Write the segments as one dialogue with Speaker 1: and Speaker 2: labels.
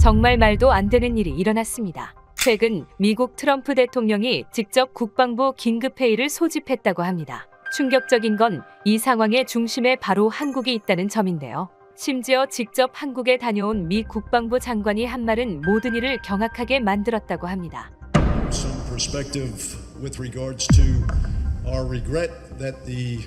Speaker 1: 정말 말도 안 되는 일이 일어났습니다. 최근 미국 트럼프 대통령이 직접 국방부 긴급회의를 소집했다고 합니다. 충격적인 건 이 상황의 중심에 바로 한국이 있다는 점인데요. 심지어 직접 한국에 다녀온 미 국방부 장관이 한 말은 모든 일을 경악하게 만들었다고 합니다.
Speaker 2: Some perspective with regards to our regret that the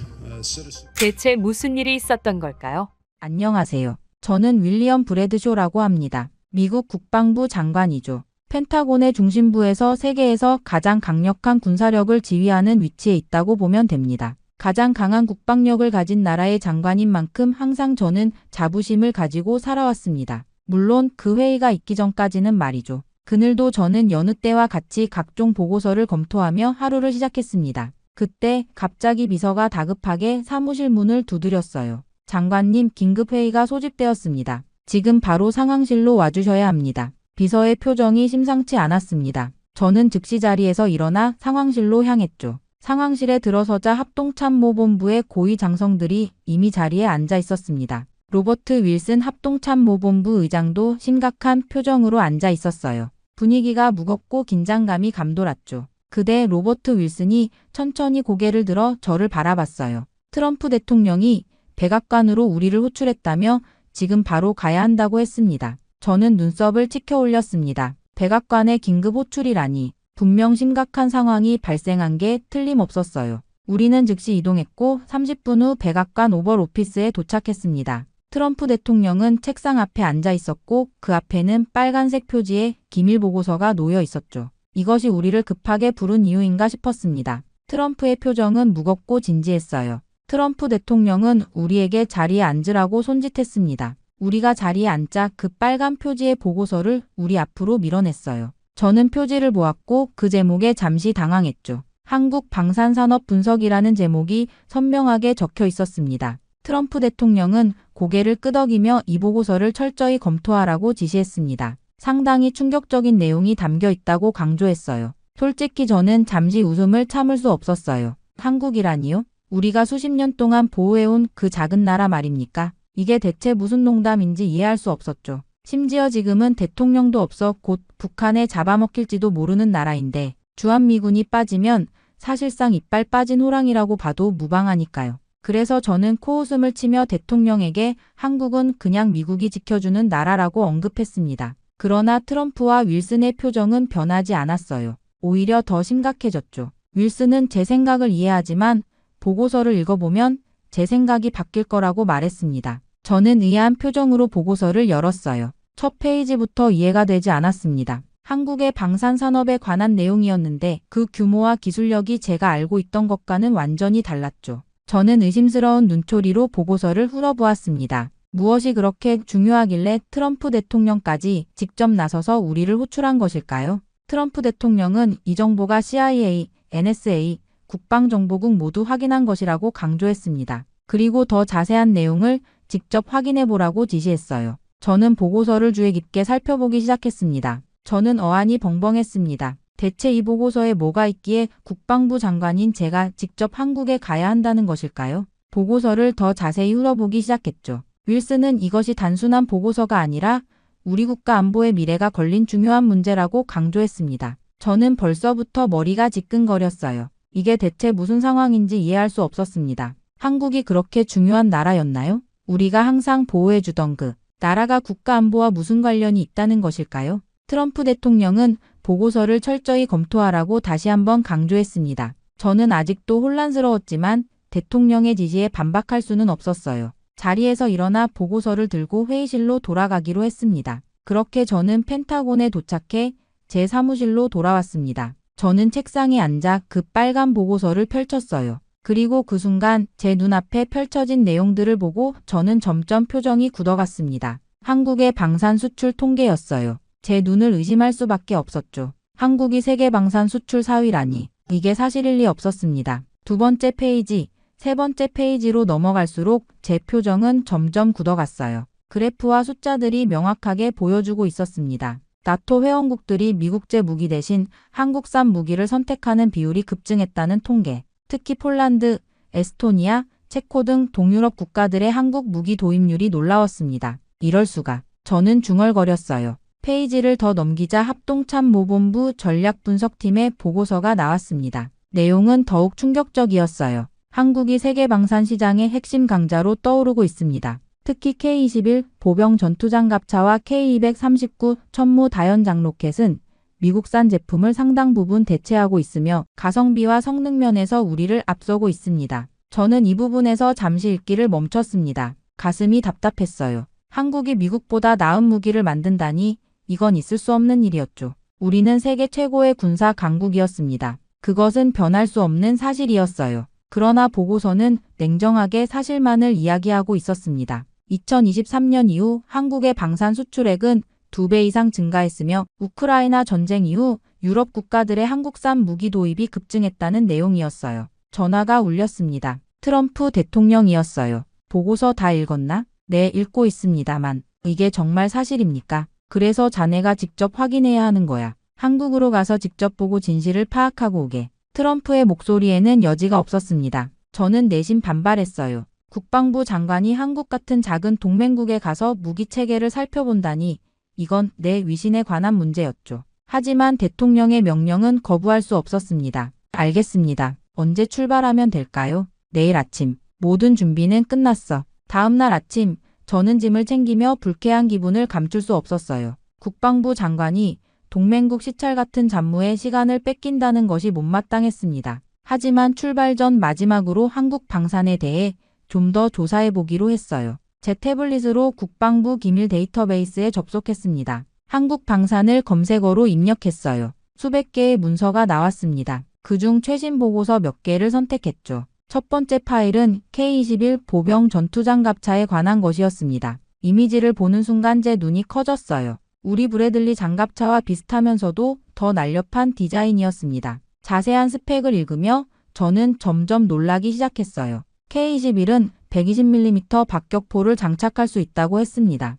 Speaker 2: citizen.
Speaker 1: 대체 무슨 일이 있었던 걸까요?
Speaker 3: 안녕하세요. 저는 윌리엄 브래드쇼라고 합니다. 미국 국방부 장관이죠. 펜타곤의 중심부에서 세계에서 가장 강력한 군사력을 지휘하는 위치에 있다고 보면 됩니다. 가장 강한 국방력을 가진 나라의 장관인 만큼 항상 저는 자부심을 가지고 살아왔습니다. 물론 그 회의가 있기 전까지는 말이죠. 그늘도 저는 여느 때와 같이 각종 보고서를 검토하며 하루를 시작했습니다. 그때 갑자기 비서가 다급하게 사무실 문을 두드렸어요. 장관님, 긴급회의가 소집되었습니다. 지금 바로 상황실로 와주셔야 합니다. 비서의 표정이 심상치 않았습니다. 저는 즉시 자리에서 일어나 상황실로 향했죠. 상황실에 들어서자 합동참모본부의 고위 장성들이 이미 자리에 앉아 있었습니다. 로버트 윌슨 합동참모본부 의장도 심각한 표정으로 앉아 있었어요. 분위기가 무겁고 긴장감이 감돌았죠. 그때 로버트 윌슨이 천천히 고개를 들어 저를 바라봤어요. 트럼프 대통령이 백악관으로 우리를 호출했다며 지금 바로 가야 한다고 했습니다. 저는 눈썹을 치켜 올렸습니다. 백악관의 긴급 호출이라니. 분명 심각한 상황이 발생한 게 틀림없었어요. 우리는 즉시 이동했고 30분 후 백악관 오벌 오피스에 도착했습니다. 트럼프 대통령은 책상 앞에 앉아 있었고 그 앞에는 빨간색 표지에 기밀 보고서가 놓여 있었죠. 이것이 우리를 급하게 부른 이유인가 싶었습니다. 트럼프의 표정은 무겁고 진지했어요. 트럼프 대통령은 우리에게 자리에 앉으라고 손짓했습니다. 우리가 자리에 앉자 그 빨간 표지의 보고서를 우리 앞으로 밀어냈어요. 저는 표지를 보았고 그 제목에 잠시 당황했죠. 한국 방산산업 분석이라는 제목이 선명하게 적혀 있었습니다. 트럼프 대통령은 고개를 끄덕이며 이 보고서를 철저히 검토하라고 지시했습니다. 상당히 충격적인 내용이 담겨 있다고 강조했어요. 솔직히 저는 잠시 웃음을 참을 수 없었어요. 한국이라니요? 우리가 수십 년 동안 보호해온 그 작은 나라 말입니까? 이게 대체 무슨 농담인지 이해할 수 없었죠. 심지어 지금은 대통령도 없어 곧 북한에 잡아먹힐지도 모르는 나라인데 주한미군이 빠지면 사실상 이빨 빠진 호랑이라고 봐도 무방하니까요. 그래서 저는 코웃음을 치며 대통령에게 한국은 그냥 미국이 지켜주는 나라라고 언급했습니다. 그러나 트럼프와 윌슨의 표정은 변하지 않았어요. 오히려 더 심각해졌죠. 윌슨은 제 생각을 이해하지만 보고서를 읽어보면 제 생각이 바뀔 거라고 말했습니다. 저는 의아한 표정으로 보고서를 열었어요. 첫 페이지부터 이해가 되지 않았습니다. 한국의 방산산업에 관한 내용이었는데 그 규모와 기술력이 제가 알고 있던 것과는 완전히 달랐죠. 저는 의심스러운 눈초리로 보고서를 훑어보았습니다. 무엇이 그렇게 중요하길래 트럼프 대통령까지 직접 나서서 우리를 호출한 것일까요? 트럼프 대통령은 이 정보가 CIA, NSA, 국방정보국 모두 확인한 것이라고 강조했습니다. 그리고 더 자세한 내용을 직접 확인해보라고 지시했어요. 저는 보고서를 주의 깊게 살펴보기 시작했습니다. 저는 어안이 벙벙했습니다. 대체 이 보고서에 뭐가 있기에 국방부 장관인 제가 직접 한국에 가야 한다는 것일까요? 보고서를 더 자세히 훑어보기 시작했죠. 윌슨은 이것이 단순한 보고서가 아니라 우리 국가 안보의 미래가 걸린 중요한 문제라고 강조했습니다. 저는 벌써부터 머리가 지끈거렸어요. 이게 대체 무슨 상황인지 이해할 수 없었습니다. 한국이 그렇게 중요한 나라였나요? 우리가 항상 보호해주던 그 나라가 국가 안보와 무슨 관련이 있다는 것일까요? 트럼프 대통령은 보고서를 철저히 검토하라고 다시 한번 강조했습니다. 저는 아직도 혼란스러웠지만 대통령의 지시에 반박할 수는 없었어요. 자리에서 일어나 보고서를 들고 회의실로 돌아가기로 했습니다. 그렇게 저는 펜타곤에 도착해 제 사무실로 돌아왔습니다. 저는 책상에 앉아 그 빨간 보고서를 펼쳤어요. 그리고 그 순간 제 눈앞에 펼쳐진 내용들을 보고 저는 점점 표정이 굳어갔습니다. 한국의 방산 수출 통계였어요. 제 눈을 의심할 수밖에 없었죠. 한국이 세계 방산 수출 4위라니. 이게 사실일 리 없었습니다. 두 번째 페이지, 세 번째 페이지로 넘어갈수록 제 표정은 점점 굳어갔어요. 그래프와 숫자들이 명확하게 보여주고 있었습니다. 나토 회원국들이 미국제 무기 대신 한국산 무기를 선택하는 비율이 급증했다는 통계. 특히 폴란드, 에스토니아, 체코 등 동유럽 국가들의 한국 무기 도입률이 놀라웠습니다. 이럴 수가. 저는 중얼거렸어요. 페이지를 더 넘기자 합동참모본부 전략분석팀의 보고서가 나왔습니다. 내용은 더욱 충격적이었어요. 한국이 세계 방산 시장의 핵심 강자로 떠오르고 있습니다. 특히 K-21 보병 전투장갑차와 K-239 천무 다연장 로켓은 미국산 제품을 상당 부분 대체하고 있으며 가성비와 성능 면에서 우리를 앞서고 있습니다. 저는 이 부분에서 잠시 읽기를 멈췄습니다. 가슴이 답답했어요. 한국이 미국보다 나은 무기를 만든다니 이건 있을 수 없는 일이었죠. 우리는 세계 최고의 군사 강국이었습니다. 그것은 변할 수 없는 사실이었어요. 그러나 보고서는 냉정하게 사실만을 이야기하고 있었습니다. 2023년 이후 한국의 방산 수출액은 2배 이상 증가했으며 우크라이나 전쟁 이후 유럽 국가들의 한국산 무기 도입이 급증했다는 내용이었어요. 전화가 울렸습니다. 트럼프 대통령이었어요. 보고서 다 읽었나? 네, 읽고 있습니다만. 이게 정말 사실입니까? 그래서 자네가 직접 확인해야 하는 거야. 한국으로 가서 직접 보고 진실을 파악하고 오게. 트럼프의 목소리에는 여지가 없었습니다. 저는 내심 반발했어요. 국방부 장관이 한국 같은 작은 동맹국에 가서 무기 체계를 살펴본다니 이건 내 위신에 관한 문제였죠. 하지만 대통령의 명령은 거부할 수 없었습니다. 알겠습니다. 언제 출발하면 될까요? 내일 아침. 모든 준비는 끝났어. 다음 날 아침 저는 짐을 챙기며 불쾌한 기분을 감출 수 없었어요. 국방부 장관이 동맹국 시찰 같은 잡무에 시간을 뺏긴다는 것이 못마땅했습니다. 하지만 출발 전 마지막으로 한국 방산에 대해 좀 더 조사해 보기로 했어요. 제 태블릿으로 국방부 기밀 데이터베이스에 접속했습니다. 한국 방산을 검색어로 입력했어요. 수백 개의 문서가 나왔습니다. 그중 최신 보고서 몇 개를 선택했죠. 첫 번째 파일은 K-21 보병 전투장갑차에 관한 것이었습니다. 이미지를 보는 순간 제 눈이 커졌어요. 우리 브래들리 장갑차와 비슷하면서도 더 날렵한 디자인이었습니다. 자세한 스펙을 읽으며 저는 점점 놀라기 시작했어요. K-21은 120mm 박격포를 장착할 수 있다고 했습니다.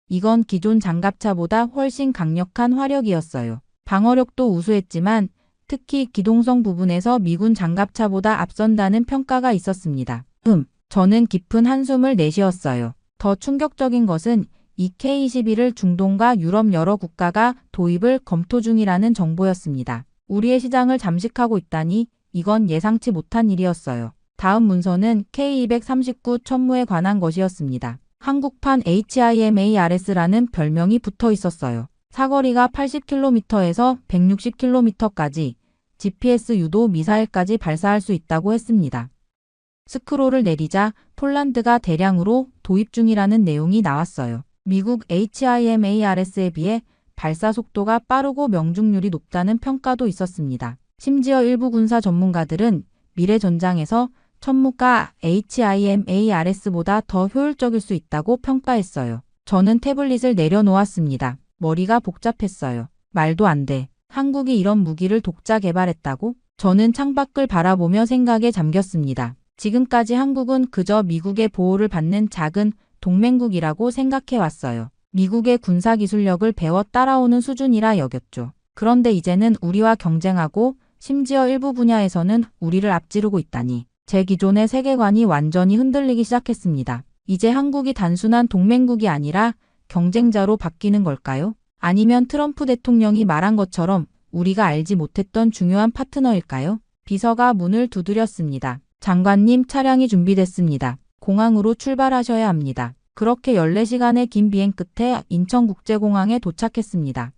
Speaker 3: 이건 기존 장갑차보다 훨씬 강력한 화력이었어요. 방어력도 우수했지만 특히 기동성 부분에서 미군 장갑차보다 앞선다는 평가가 있었습니다. 저는 깊은 한숨을 내쉬었어요. 더 충격적인 것은 이 K-21을 중동과 유럽 여러 국가가 도입을 검토 중이라는 정보였습니다. 우리의 시장을 잠식하고 있다니 이건 예상치 못한 일이었어요. 다음 문서는 K-239 천무에 관한 것이었습니다. 한국판 HIMARS라는 별명이 붙어 있었어요. 사거리가 80km에서 160km까지 GPS 유도 미사일까지 발사할 수 있다고 했습니다. 스크롤을 내리자 폴란드가 대량으로 도입 중이라는 내용이 나왔어요. 미국 HIMARS에 비해 발사 속도가 빠르고 명중률이 높다는 평가도 있었습니다. 심지어 일부 군사 전문가들은 미래 전장에서 천무가 HIMARS보다 더 효율적일 수 있다고 평가했어요. 저는 태블릿을 내려놓았습니다. 머리가 복잡했어요. 말도 안 돼. 한국이 이런 무기를 독자 개발했다고? 저는 창밖을 바라보며 생각에 잠겼습니다. 지금까지 한국은 그저 미국의 보호를 받는 작은 동맹국이라고 생각해왔어요. 미국의 군사기술력을 배워 따라오는 수준이라 여겼죠. 그런데 이제는 우리와 경쟁하고 심지어 일부 분야에서는 우리를 앞지르고 있다니. 제 기존의 세계관이 완전히 흔들리기 시작했습니다. 이제 한국이 단순한 동맹국이 아니라 경쟁자로 바뀌는 걸까요? 아니면 트럼프 대통령이 말한 것처럼 우리가 알지 못했던 중요한 파트너일까요? 비서가 문을 두드렸습니다. 장관님, 차량이 준비됐습니다. 공항으로 출발하셔야 합니다. 그렇게 14시간의 긴 비행 끝에 인천국제공항에 도착했습니다.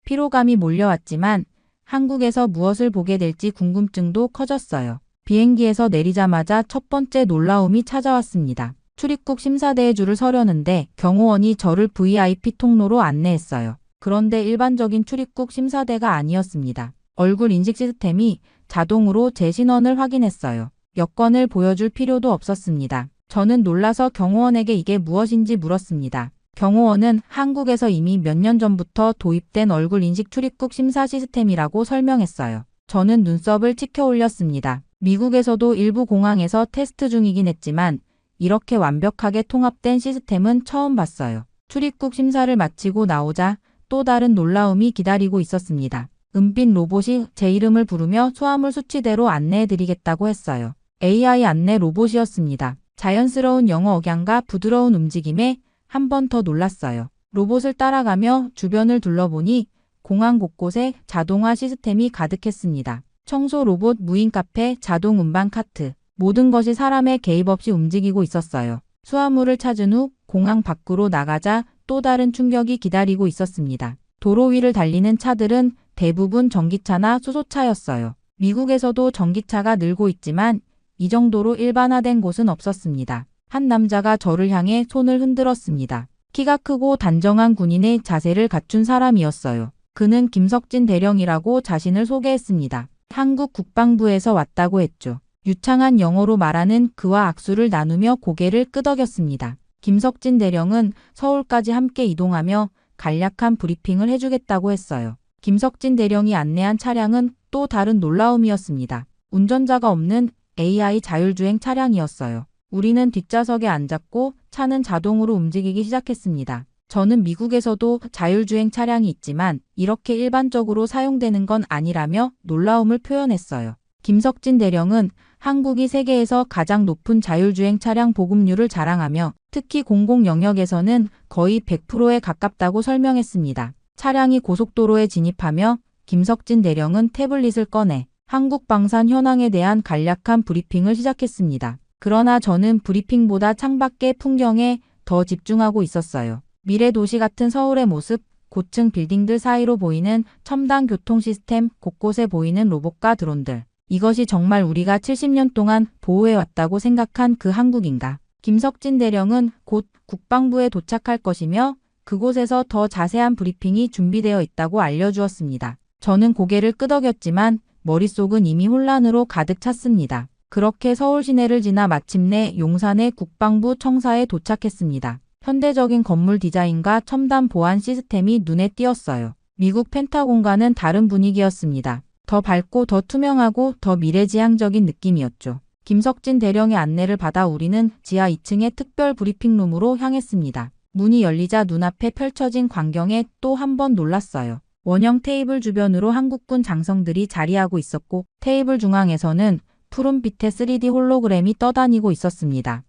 Speaker 3: 피로감이 몰려왔지만 한국에서 무엇을 보게 될지 궁금증도 커졌어요. 비행기에서 내리자마자 첫 번째 놀라움이 찾아왔습니다. 출입국 심사대에 줄을 서려는데 경호원이 저를 VIP 통로로 안내했어요. 그런데 일반적인 출입국 심사대가 아니었습니다. 얼굴 인식 시스템이 자동으로 제 신원을 확인했어요. 여권을 보여줄 필요도 없었습니다. 저는 놀라서 경호원에게 이게 무엇인지 물었습니다. 경호원은 한국에서 이미 몇 년 전부터 도입된 얼굴 인식 출입국 심사 시스템이라고 설명했어요. 저는 눈썹을 치켜 올렸습니다. 미국에서도 일부 공항에서 테스트 중이긴 했지만 이렇게 완벽하게 통합된 시스템은 처음 봤어요. 출입국 심사를 마치고 나오자 또 다른 놀라움이 기다리고 있었습니다. 은빛 로봇이 제 이름을 부르며 수화물 수치대로 안내해드리겠다고 했어요. AI 안내 로봇이었습니다. 자연스러운 영어 억양과 부드러운 움직임에 한 번 더 놀랐어요. 로봇을 따라가며 주변을 둘러보니 공항 곳곳에 자동화 시스템이 가득했습니다. 청소 로봇, 무인 카페, 자동 운반 카트, 모든 것이 사람의 개입 없이 움직이고 있었어요. 수화물을 찾은 후 공항 밖으로 나가자 또 다른 충격이 기다리고 있었습니다. 도로 위를 달리는 차들은 대부분 전기차나 수소차였어요. 미국에서도 전기차가 늘고 있지만 이 정도로 일반화된 곳은 없었습니다. 한 남자가 저를 향해 손을 흔들었습니다. 키가 크고 단정한 군인의 자세를 갖춘 사람이었어요. 그는 김석진 대령이라고 자신을 소개했습니다. 한국 국방부에서 왔다고 했죠. 유창한 영어로 말하는 그와 악수를 나누며 고개를 끄덕였습니다. 김석진 대령은 서울까지 함께 이동하며 간략한 브리핑을 해주겠다고 했어요. 김석진 대령이 안내한 차량은 또 다른 놀라움이었습니다. 운전자가 없는 AI 자율주행 차량이었어요. 우리는 뒷좌석에 앉았고 차는 자동으로 움직이기 시작했습니다. 저는 미국에서도 자율주행 차량이 있지만 이렇게 일반적으로 사용되는 건 아니라며 놀라움을 표현했어요. 김석진 대령은 한국이 세계에서 가장 높은 자율주행 차량 보급률을 자랑하며 특히 공공 영역에서는 거의 100%에 가깝다고 설명했습니다. 차량이 고속도로에 진입하며 김석진 대령은 태블릿을 꺼내 한국 방산 현황에 대한 간략한 브리핑을 시작했습니다. 그러나 저는 브리핑보다 창밖의 풍경에 더 집중하고 있었어요. 미래 도시 같은 서울의 모습, 고층 빌딩들 사이로 보이는 첨단 교통 시스템, 곳곳에 보이는 로봇과 드론들. 이것이 정말 우리가 70년 동안 보호해왔다고 생각한 그 한국인가. 김석진 대령은 곧 국방부에 도착할 것이며 그곳에서 더 자세한 브리핑이 준비되어 있다고 알려주었습니다. 저는 고개를 끄덕였지만 머릿속은 이미 혼란으로 가득 찼습니다. 그렇게 서울 시내를 지나 마침내 용산의 국방부 청사에 도착했습니다. 현대적인 건물 디자인과 첨단 보안 시스템이 눈에 띄었어요. 미국 펜타곤과는 다른 분위기였습니다. 더 밝고 더 투명하고 더 미래지향적인 느낌이었죠. 김석진 대령의 안내를 받아 우리는 지하 2층의 특별 브리핑룸으로 향했습니다. 문이 열리자 눈앞에 펼쳐진 광경에 또 한 번 놀랐어요. 원형 테이블 주변으로 한국군 장성들이 자리하고 있었고 테이블 중앙에서는 푸른빛의 3D 홀로그램이 떠다니고 있었습니다.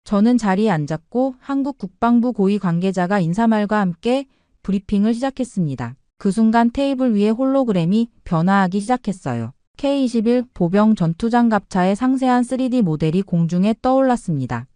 Speaker 3: 저는 자리에 앉았고 한국 국방부 고위 관계자가 인사말과 함께 브리핑을 시작했습니다. 그 순간 테이블 위에 홀로그램이 변화하기 시작했어요. K-21 보병 전투장갑차의 상세한 3D 모델이 공중에 떠올랐습니다.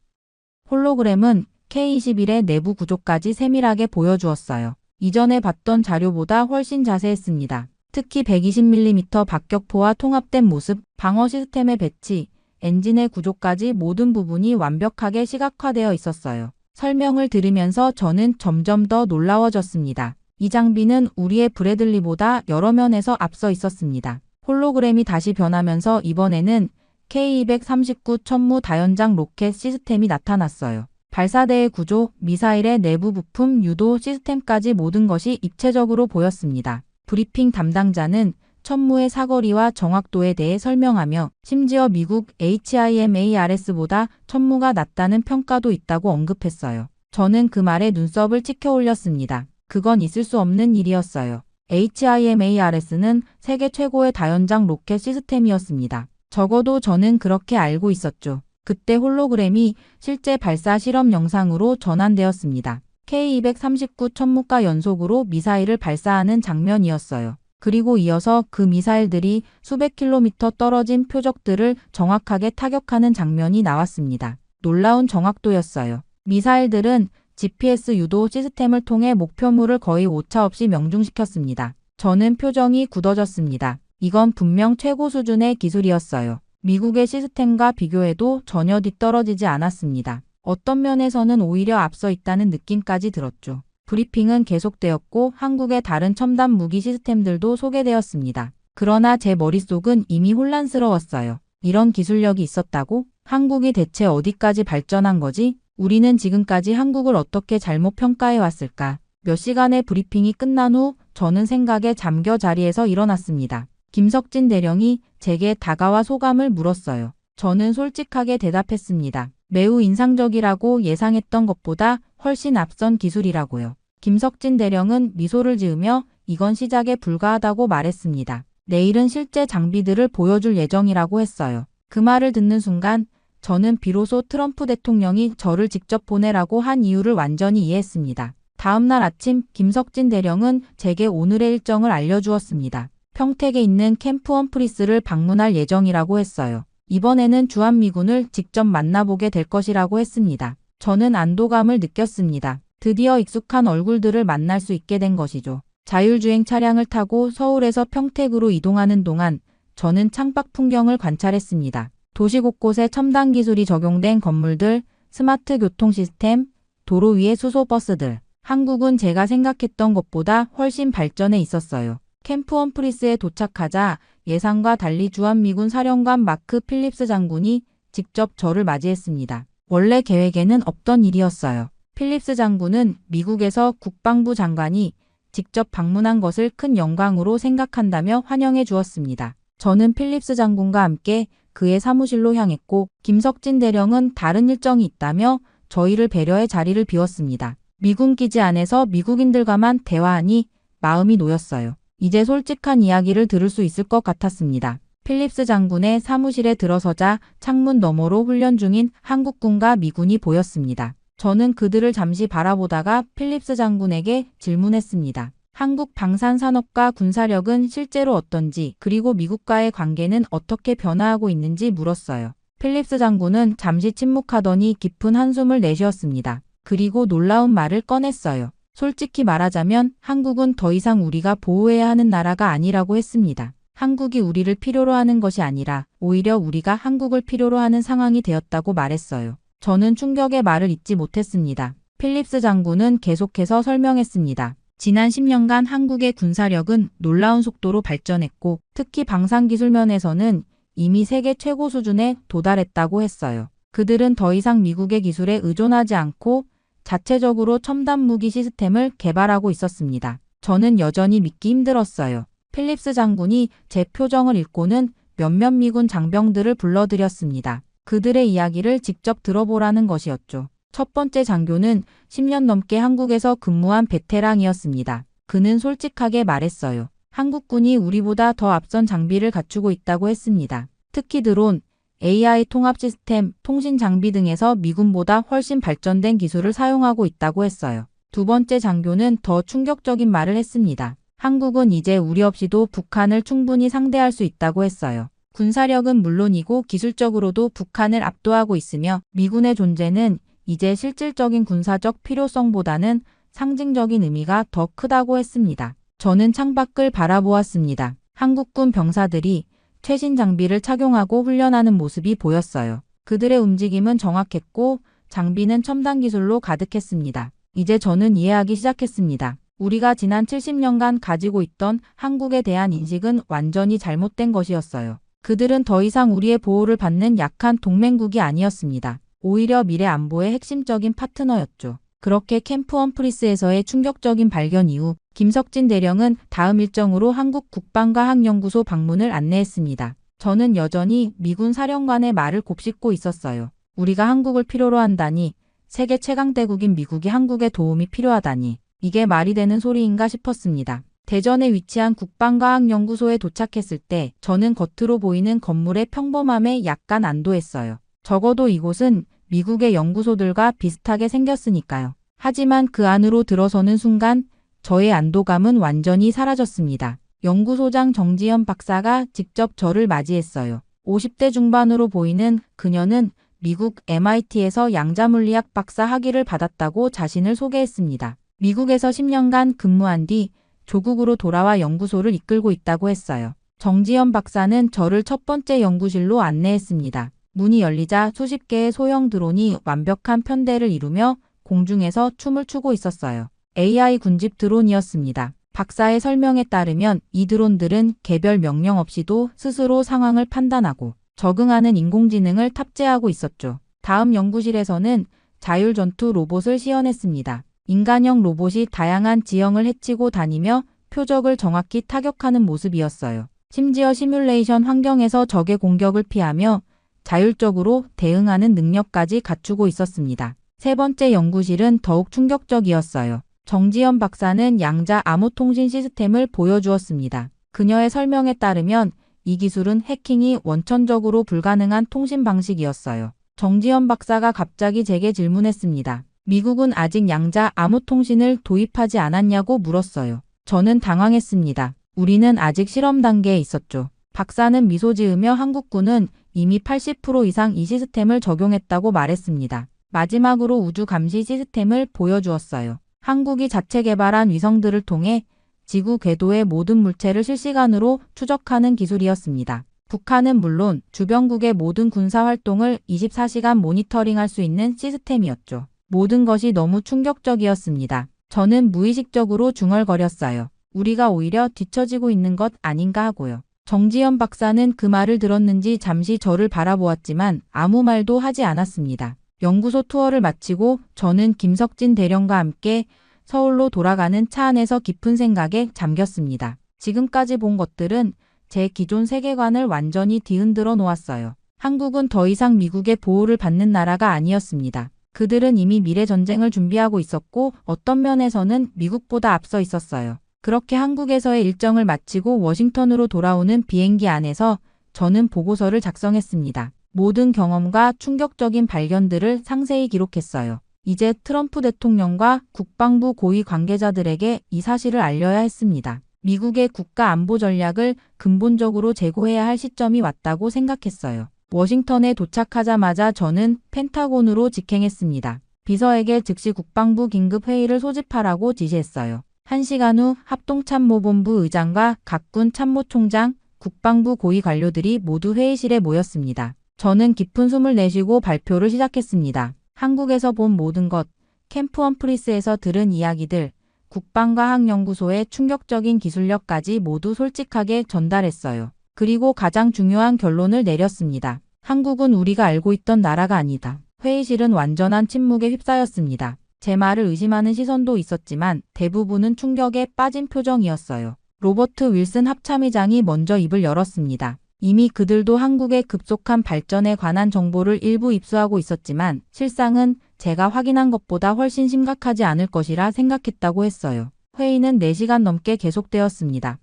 Speaker 3: 홀로그램은 K-21의 내부 구조까지 세밀하게 보여주었어요. 이전에 봤던 자료보다 훨씬 자세했습니다. 특히 120mm 박격포와 통합된 모습, 방어 시스템의 배치, 엔진의 구조까지 모든 부분이 완벽하게 시각화되어 있었어요. 설명을 들으면서 저는 점점 더 놀라워졌습니다. 이 장비는 우리의 브래들리보다 여러 면에서 앞서 있었습니다. 홀로그램이 다시 변하면서 이번에는 K239 천무 다연장 로켓 시스템이 나타났어요. 발사대의 구조, 미사일의 내부 부품, 유도 시스템까지 모든 것이 입체적으로 보였습니다. 브리핑 담당자는 천무의 사거리와 정확도에 대해 설명하며 심지어 미국 HIMARS보다 천무가 낮다는 평가도 있다고 언급했어요. 저는 그 말에 눈썹을 치켜 올렸습니다. 그건 있을 수 없는 일이었어요. HIMARS는 세계 최고의 다연장 로켓 시스템이었습니다. 적어도 저는 그렇게 알고 있었죠. 그때 홀로그램이 실제 발사 실험 영상으로 전환되었습니다. K239 천무가 연속으로 미사일을 발사하는 장면이었어요. 그리고 이어서 그 미사일들이 수백 킬로미터 떨어진 표적들을 정확하게 타격하는 장면이 나왔습니다. 놀라운 정확도였어요. 미사일들은 GPS 유도 시스템을 통해 목표물을 거의 오차 없이 명중시켰습니다. 저는 표정이 굳어졌습니다. 이건 분명 최고 수준의 기술이었어요. 미국의 시스템과 비교해도 전혀 뒤떨어지지 않았습니다. 어떤 면에서는 오히려 앞서 있다는 느낌까지 들었죠. 브리핑은 계속되었고 한국의 다른 첨단 무기 시스템들도 소개되었습니다. 그러나 제 머릿속은 이미 혼란스러웠어요. 이런 기술력이 있었다고? 한국이 대체 어디까지 발전한 거지? 우리는 지금까지 한국을 어떻게 잘못 평가해 왔을까? 몇 시간의 브리핑이 끝난 후 저는 생각에 잠겨 자리에서 일어났습니다. 김석진 대령이 제게 다가와 소감을 물었어요. 저는 솔직하게 대답했습니다. 매우 인상적이라고 예상했던 것보다 훨씬 앞선 기술이라고요. 김석진 대령은 미소를 지으며 이건 시작에 불과하다고 말했습니다. 내일은 실제 장비들을 보여줄 예정이라고 했어요. 그 말을 듣는 순간 저는 비로소 트럼프 대통령이 저를 직접 보내라고 한 이유를 완전히 이해했습니다. 다음 날 아침 김석진 대령은 제게 오늘의 일정을 알려주었습니다. 평택에 있는 캠프 험프리스를 방문할 예정이라고 했어요. 이번에는 주한미군을 직접 만나보게 될 것이라고 했습니다. 저는 안도감을 느꼈습니다. 드디어 익숙한 얼굴들을 만날 수 있게 된 것이죠. 자율주행 차량을 타고 서울에서 평택으로 이동하는 동안 저는 창밖 풍경을 관찰했습니다. 도시 곳곳에 첨단 기술이 적용된 건물들, 스마트 교통 시스템, 도로 위의 수소버스들. 한국은 제가 생각했던 것보다 훨씬 발전해 있었어요. 캠프 험프리스에 도착하자 예상과 달리 주한미군 사령관 마크 필립스 장군이 직접 저를 맞이했습니다. 원래 계획에는 없던 일이었어요. 필립스 장군은 미국에서 국방부 장관이 직접 방문한 것을 큰 영광으로 생각한다며 환영해 주었습니다. 저는 필립스 장군과 함께 그의 사무실로 향했고 김석진 대령은 다른 일정이 있다며 저희를 배려해 자리를 비웠습니다. 미군 기지 안에서 미국인들과만 대화하니 마음이 놓였어요. 이제 솔직한 이야기를 들을 수 있을 것 같았습니다. 필립스 장군의 사무실에 들어서자 창문 너머로 훈련 중인 한국군과 미군이 보였습니다. 저는 그들을 잠시 바라보다가 필립스 장군에게 질문했습니다. 한국 방산산업과 군사력은 실제로 어떤지 그리고 미국과의 관계는 어떻게 변화하고 있는지 물었어요. 필립스 장군은 잠시 침묵하더니 깊은 한숨을 내쉬었습니다. 그리고 놀라운 말을 꺼냈어요. 솔직히 말하자면 한국은 더 이상 우리가 보호해야 하는 나라가 아니라고 했습니다. 한국이 우리를 필요로 하는 것이 아니라 오히려 우리가 한국을 필요로 하는 상황이 되었다고 말했어요. 저는 충격의 말을 잊지 못했습니다. 필립스 장군은 계속해서 설명했습니다. 지난 10년간 한국의 군사력은 놀라운 속도로 발전했고 특히 방산기술 면에서는 이미 세계 최고 수준에 도달했다고 했어요. 그들은 더 이상 미국의 기술에 의존하지 않고 자체적으로 첨단 무기 시스템을 개발하고 있었습니다. 저는 여전히 믿기 힘들었어요. 필립스 장군이 제 표정을 읽고는 몇몇 미군 장병들을 불러들였습니다. 그들의 이야기를 직접 들어보라는 것이었죠. 첫 번째 장교는 10년 넘게 한국에서 근무한 베테랑이었습니다. 그는 솔직하게 말했어요. 한국군이 우리보다 더 앞선 장비를 갖추고 있다고 했습니다. 특히 드론, AI 통합 시스템, 통신 장비 등에서 미군보다 훨씬 발전된 기술을 사용하고 있다고 했어요. 두 번째 장교는 더 충격적인 말을 했습니다. 한국은 이제 우리 없이도 북한을 충분히 상대할 수 있다고 했어요. 군사력은 물론이고 기술적으로도 북한을 압도하고 있으며 미군의 존재는 이제 실질적인 군사적 필요성보다는 상징적인 의미가 더 크다고 했습니다. 저는 창밖을 바라보았습니다. 한국군 병사들이 최신 장비를 착용하고 훈련하는 모습이 보였어요. 그들의 움직임은 정확했고 장비는 첨단 기술로 가득했습니다. 이제 저는 이해하기 시작했습니다. 우리가 지난 70년간 가지고 있던 한국에 대한 인식은 완전히 잘못된 것이었어요. 그들은 더 이상 우리의 보호를 받는 약한 동맹국이 아니었습니다. 오히려 미래 안보의 핵심적인 파트너였죠. 그렇게 캠프 험프리스에서의 충격적인 발견 이후 김석진 대령은 다음 일정으로 한국 국방과학연구소 방문을 안내했습니다. 저는 여전히 미군 사령관의 말을 곱씹고 있었어요. 우리가 한국을 필요로 한다니, 세계 최강대국인 미국이 한국에 도움이 필요하다니, 이게 말이 되는 소리인가 싶었습니다. 대전에 위치한 국방과학연구소에 도착했을 때 저는 겉으로 보이는 건물의 평범함에 약간 안도했어요. 적어도 이곳은 미국의 연구소들과 비슷하게 생겼으니까요. 하지만 그 안으로 들어서는 순간 저의 안도감은 완전히 사라졌습니다. 연구소장 정지현 박사가 직접 저를 맞이했어요. 50대 중반으로 보이는 그녀는 미국 MIT에서 양자물리학 박사 학위를 받았다고 자신을 소개했습니다. 미국에서 10년간 근무한 뒤 조국으로 돌아와 연구소를 이끌고 있다고 했어요. 정지현 박사는 저를 첫 번째 연구실로 안내했습니다. 문이 열리자 수십 개의 소형 드론이 완벽한 편대를 이루며 공중에서 춤을 추고 있었어요. AI 군집 드론이었습니다. 박사의 설명에 따르면 이 드론들은 개별 명령 없이도 스스로 상황을 판단하고 적응하는 인공지능을 탑재하고 있었죠. 다음 연구실에서는 자율전투 로봇을 시연했습니다. 인간형 로봇이 다양한 지형을 헤치고 다니며 표적을 정확히 타격하는 모습이었어요. 심지어 시뮬레이션 환경에서 적의 공격을 피하며 자율적으로 대응하는 능력까지 갖추고 있었습니다. 세 번째 연구실은 더욱 충격적이었어요. 정지현 박사는 양자 암호통신 시스템을 보여주었습니다. 그녀의 설명에 따르면 이 기술은 해킹이 원천적으로 불가능한 통신 방식이었어요. 정지현 박사가 갑자기 제게 질문했습니다. 미국은 아직 양자 암호통신을 도입하지 않았냐고 물었어요. 저는 당황했습니다. 우리는 아직 실험 단계에 있었죠. 박사는 미소 지으며 한국군은 이미 80% 이상 이 시스템을 적용했다고 말했습니다. 마지막으로 우주 감시 시스템을 보여주었어요. 한국이 자체 개발한 위성들을 통해 지구 궤도의 모든 물체를 실시간으로 추적하는 기술이었습니다. 북한은 물론 주변국의 모든 군사 활동을 24시간 모니터링할 수 있는 시스템이었죠. 모든 것이 너무 충격적이었습니다. 저는 무의식적으로 중얼거렸어요. 우리가 오히려 뒤처지고 있는 것 아닌가 하고요. 정지현 박사는 그 말을 들었는지 잠시 저를 바라보았지만 아무 말도 하지 않았습니다. 연구소 투어를 마치고 저는 김석진 대령과 함께 서울로 돌아가는 차 안에서 깊은 생각에 잠겼습니다. 지금까지 본 것들은 제 기존 세계관을 완전히 뒤흔들어 놓았어요. 한국은 더 이상 미국의 보호를 받는 나라가 아니었습니다. 그들은 이미 미래 전쟁을 준비하고 있었고 어떤 면에서는 미국보다 앞서 있었어요. 그렇게 한국에서의 일정을 마치고 워싱턴으로 돌아오는 비행기 안에서 저는 보고서를 작성했습니다. 모든 경험과 충격적인 발견들을 상세히 기록했어요. 이제 트럼프 대통령과 국방부 고위 관계자들에게 이 사실을 알려야 했습니다. 미국의 국가 안보 전략을 근본적으로 재고해야 할 시점이 왔다고 생각했어요. 워싱턴에 도착하자마자 저는 펜타곤으로 직행했습니다. 비서에게 즉시 국방부 긴급회의를 소집하라고 지시했어요. 1시간 후 합동참모본부 의장과 각군 참모총장, 국방부 고위 관료들이 모두 회의실에 모였습니다. 저는 깊은 숨을 내쉬고 발표를 시작했습니다. 한국에서 본 모든 것, 캠프 험프리스에서 들은 이야기들, 국방과학연구소의 충격적인 기술력까지 모두 솔직하게 전달했어요. 그리고 가장 중요한 결론을 내렸습니다. 한국은 우리가 알고 있던 나라가 아니다. 회의실은 완전한 침묵에 휩싸였습니다. 제 말을 의심하는 시선도 있었지만 대부분은 충격에 빠진 표정이었어요. 로버트 윌슨 합참의장이 먼저 입을 열었습니다. 이미 그들도 한국의 급속한 발전에 관한 정보를 일부 입수하고 있었지만 실상은 제가 확인한 것보다 훨씬 심각하지 않을 것이라 생각했다고 했어요. 회의는 4시간 넘게 계속되었습니다.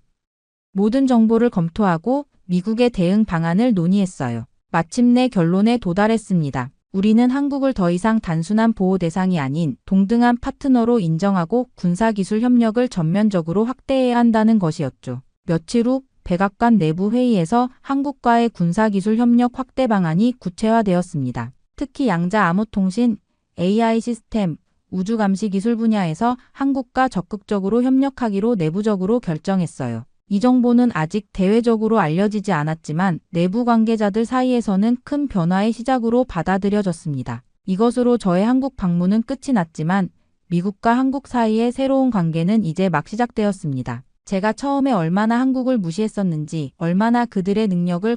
Speaker 3: 모든 정보를 검토하고 미국의 대응 방안을 논의했어요. 마침내 결론에 도달했습니다. 우리는 한국을 더 이상 단순한 보호 대상이 아닌 동등한 파트너로 인정하고 군사기술 협력을 전면적으로 확대해야 한다는 것이었죠. 며칠 후 백악관 내부 회의에서 한국과의 군사기술 협력 확대 방안이 구체화되었습니다. 특히 양자 암호통신, AI 시스템, 우주감시 기술 분야에서 한국과 적극적으로 협력하기로 내부적으로 결정했어요. 이 정보는 아직 대외적으로 알려지지 않았지만 내부 관계자들 사이에서는 큰 변화의 시작으로 받아들여졌습니다. 이것으로 저의 한국 방문은 끝이 났지만 미국과 한국 사이의 새로운 관계는 이제 막 시작되었습니다. 제가 처음에 얼마나 한국을 무시했었는지, 얼마나 그들의 능력을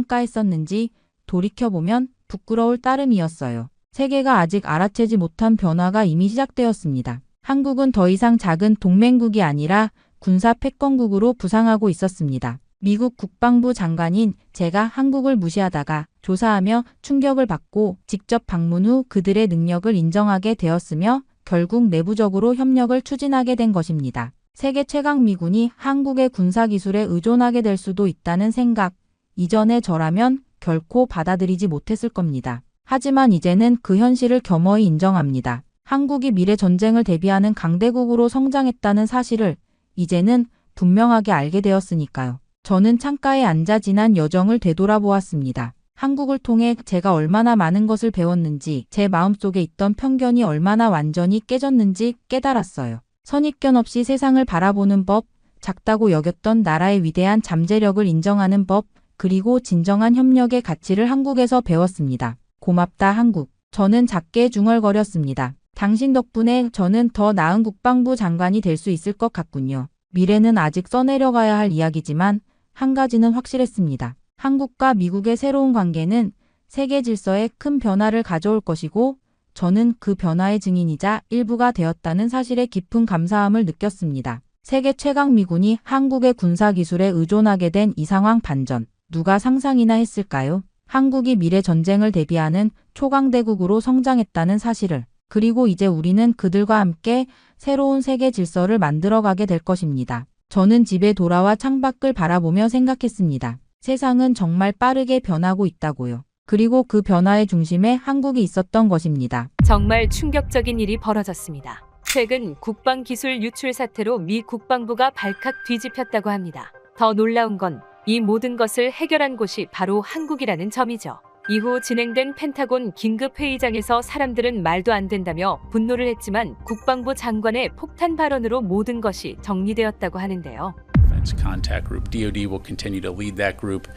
Speaker 3: 과소평가했었는지 돌이켜보면 부끄러울 따름이었어요. 세계가 아직 알아채지 못한 변화가 이미 시작되었습니다. 한국은 더 이상 작은 동맹국이 아니라 군사 패권국으로 부상하고 있었습니다. 미국 국방부 장관인 제가 한국을 무시하다가 조사하며 충격을 받고 직접 방문 후 그들의 능력을 인정하게 되었으며 결국 내부적으로 협력을 추진하게 된 것입니다. 세계 최강 미군이 한국의 군사기술에 의존하게 될 수도 있다는 생각, 이전의 저라면 결코 받아들이지 못했을 겁니다. 하지만 이제는 그 현실을 겸허히 인정합니다. 한국이 미래 전쟁을 대비하는 강대국으로 성장했다는 사실을 이제는 분명하게 알게 되었으니까요. 저는 창가에 앉아 지난 여정을 되돌아보았습니다. 한국을 통해 제가 얼마나 많은 것을 배웠는지, 제 마음속에 있던 편견이 얼마나 완전히 깨졌는지 깨달았어요. 선입견 없이 세상을 바라보는 법, 작다고 여겼던 나라의 위대한 잠재력을 인정하는 법, 그리고 진정한 협력의 가치를 한국에서 배웠습니다. 고맙다 한국. 저는 작게 중얼거렸습니다. 당신 덕분에 저는 더 나은 국방부 장관이 될 수 있을 것 같군요. 미래는 아직 써내려가야 할 이야기지만 한 가지는 확실했습니다. 한국과 미국의 새로운 관계는 세계 질서에 큰 변화를 가져올 것이고 저는 그 변화의 증인이자 일부가 되었다는 사실에 깊은 감사함을 느꼈습니다. 세계 최강 미군이 한국의 군사기술에 의존하게 된 이 상황 반전, 누가 상상이나 했을까요? 한국이 미래 전쟁을 대비하는 초강대국으로 성장했다는 사실을. 그리고 이제 우리는 그들과 함께 새로운 세계 질서를 만들어가게 될 것입니다. 저는 집에 돌아와 창밖을 바라보며 생각했습니다. 세상은 정말 빠르게 변하고 있다고요. 그리고 그 변화의 중심에 한국이 있었던 것입니다.
Speaker 1: 정말 충격적인 일이 벌어졌습니다. 최근 국방기술 유출 사태로 미 국방부가 발칵 뒤집혔다고 합니다. 더 놀라운 건 이 모든 것을 해결한 곳이 바로 한국이라는 점이죠. 이후 진행된 펜타곤 긴급회의장에서 사람들은 말도 안 된다며 분노를 했지만 국방부 장관의 폭탄 발언으로 모든 것이 정리되었다고 하는데요.
Speaker 4: Defense Contact Group, DoD will continue to lead that group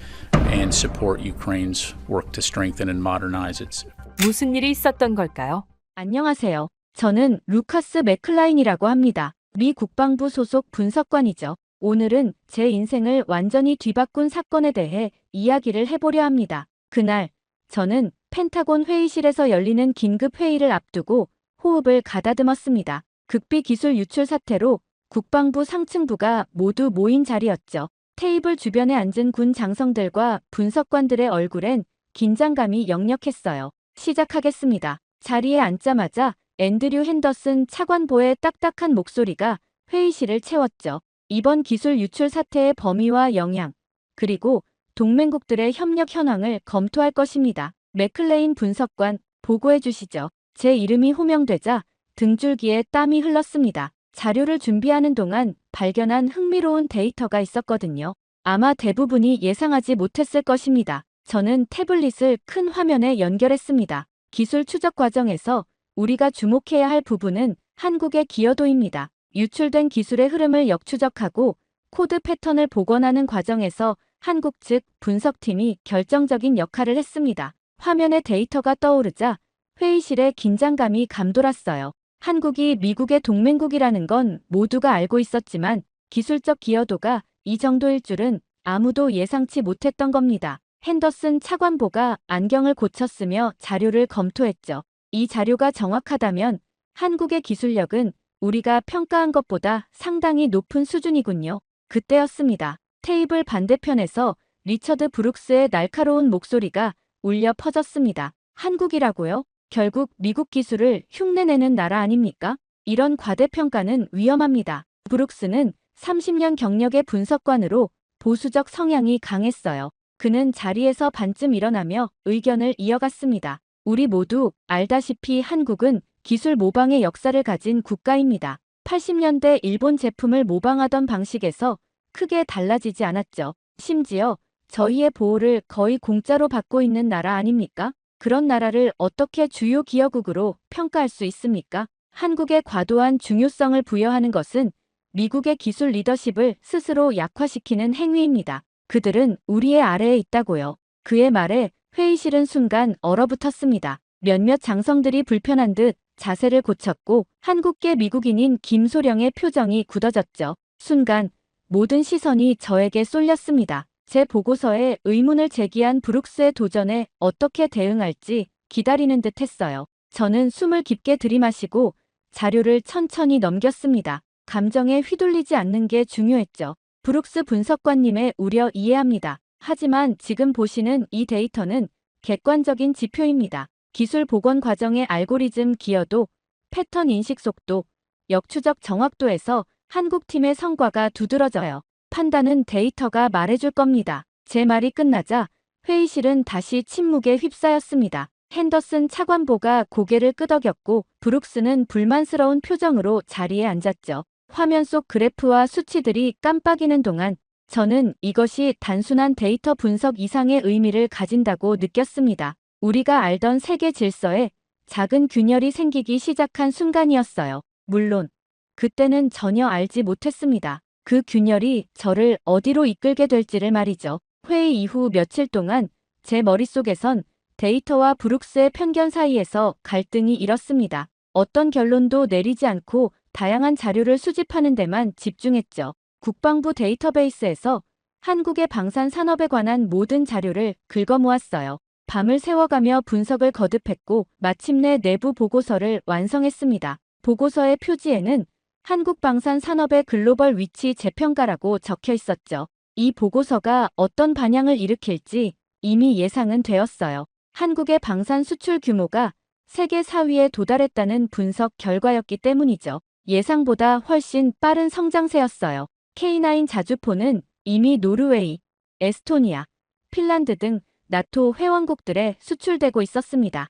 Speaker 4: and support Ukraine's work to strengthen and modernize its.
Speaker 1: 무슨 일이 있었던 걸까요?
Speaker 5: 안녕하세요. 저는 루카스 맥클라인이라고 합니다. 미 국방부 소속 분석관이죠. 오늘은 제 인생을 완전히 뒤바꾼 사건에 대해 이야기를 해보려 합니다. 그날 저는 펜타곤 회의실에서 열리는 긴급 회의를 앞두고 호흡을 가다듬었습니다. 극비 기술 유출 사태로 국방부 상층부가 모두 모인 자리였죠. 테이블 주변에 앉은 군 장성들과 분석관들의 얼굴엔 긴장감이 역력했어요. 시작하겠습니다. 자리에 앉자마자 앤드류 핸더슨 차관보의 딱딱한 목소리가 회의실을 채웠죠. 이번 기술 유출 사태의 범위와 영향, 그리고 동맹국들의 협력 현황을 검토할 것입니다. 맥클레인 분석관, 보고해 주시죠. 제 이름이 호명되자 등줄기에 땀이 흘렀습니다. 자료를 준비하는 동안 발견한 흥미로운 데이터가 있었거든요. 아마 대부분이 예상하지 못했을 것입니다. 저는 태블릿을 큰 화면에 연결했습니다. 기술 추적 과정에서 우리가 주목해야 할 부분은 한국의 기여도입니다. 유출된 기술의 흐름을 역추적하고 코드 패턴을 복원하는 과정에서 한국 측 분석팀이 결정적인 역할을 했습니다. 화면에 데이터가 떠오르자 회의실에 긴장감이 감돌았어요. 한국이 미국의 동맹국이라는 건 모두가 알고 있었지만 기술적 기여도가 이 정도일 줄은 아무도 예상치 못했던 겁니다. 핸더슨 차관보가 안경을 고쳤으며 자료를 검토했죠. 이 자료가 정확하다면 한국의 기술력은 우리가 평가한 것보다 상당히 높은 수준이군요. 그때였습니다. 테이블 반대편에서 리처드 브룩스의 날카로운 목소리가 울려 퍼졌습니다. 한국이라고요? 결국 미국 기술을 흉내내는 나라 아닙니까? 이런 과대평가는 위험합니다. 브룩스는 30년 경력의 분석관으로 보수적 성향이 강했어요. 그는 자리에서 반쯤 일어나며 의견을 이어갔습니다. 우리 모두 알다시피 한국은 기술 모방의 역사를 가진 국가입니다. 80년대 일본 제품을 모방하던 방식에서 크게 달라지지 않았죠. 심지어 저희의 보호를 거의 공짜로 받고 있는 나라 아닙니까? 그런 나라를 어떻게 주요 기여국으로 평가할 수 있습니까? 한국의 과도한 중요성을 부여하는 것은 미국의 기술 리더십을 스스로 약화시키는 행위입니다. 그들은 우리의 아래에 있다고요. 그의 말에 회의실은 순간 얼어붙었습니다. 몇몇 장성들이 불편한 듯 자세를 고쳤고 한국계 미국인인 김소령의 표정이 굳어졌죠. 순간 모든 시선이 저에게 쏠렸습니다. 제 보고서에 의문을 제기한 브룩스의 도전에 어떻게 대응할지 기다리는 듯 했어요. 저는 숨을 깊게 들이마시고 자료를 천천히 넘겼습니다. 감정에 휘둘리지 않는 게 중요했죠. 브룩스 분석관님의 우려 이해합니다. 하지만 지금 보시는 이 데이터는 객관적인 지표입니다. 기술 복원 과정의 알고리즘 기여도, 패턴 인식 속도, 역추적 정확도에서 한국 팀의 성과가 두드러져요. 판단은 데이터가 말해줄 겁니다. 제 말이 끝나자 회의실은 다시 침묵에 휩싸였습니다. 핸더슨 차관보가 고개를 끄덕였고 브룩스는 불만스러운 표정으로 자리에 앉았죠. 화면 속 그래프와 수치들이 깜빡이는 동안 저는 이것이 단순한 데이터 분석 이상의 의미를 가진다고 느꼈습니다. 우리가 알던 세계 질서에 작은 균열이 생기기 시작한 순간이었어요. 물론 그때는 전혀 알지 못했습니다. 그 균열이 저를 어디로 이끌게 될지를 말이죠. 회의 이후 며칠 동안 제 머릿속에선 데이터와 브룩스의 편견 사이에서 갈등이 일었습니다. 어떤 결론도 내리지 않고 다양한 자료를 수집하는 데만 집중했죠. 국방부 데이터베이스에서 한국의 방산 산업에 관한 모든 자료를 긁어모았어요. 밤을 새워가며 분석을 거듭했고 마침내 내부 보고서를 완성했습니다. 보고서의 표지에는 한국 방산 산업의 글로벌 위치 재평가라고 적혀 있었죠. 이 보고서가 어떤 반향을 일으킬지 이미 예상은 되었어요. 한국의 방산 수출 규모가 세계 4위에 도달했다는 분석 결과였기 때문이죠. 예상보다 훨씬 빠른 성장세였어요. K9 자주포는 이미 노르웨이, 에스토니아, 핀란드 등 나토 회원국들에 수출되고 있었습니다.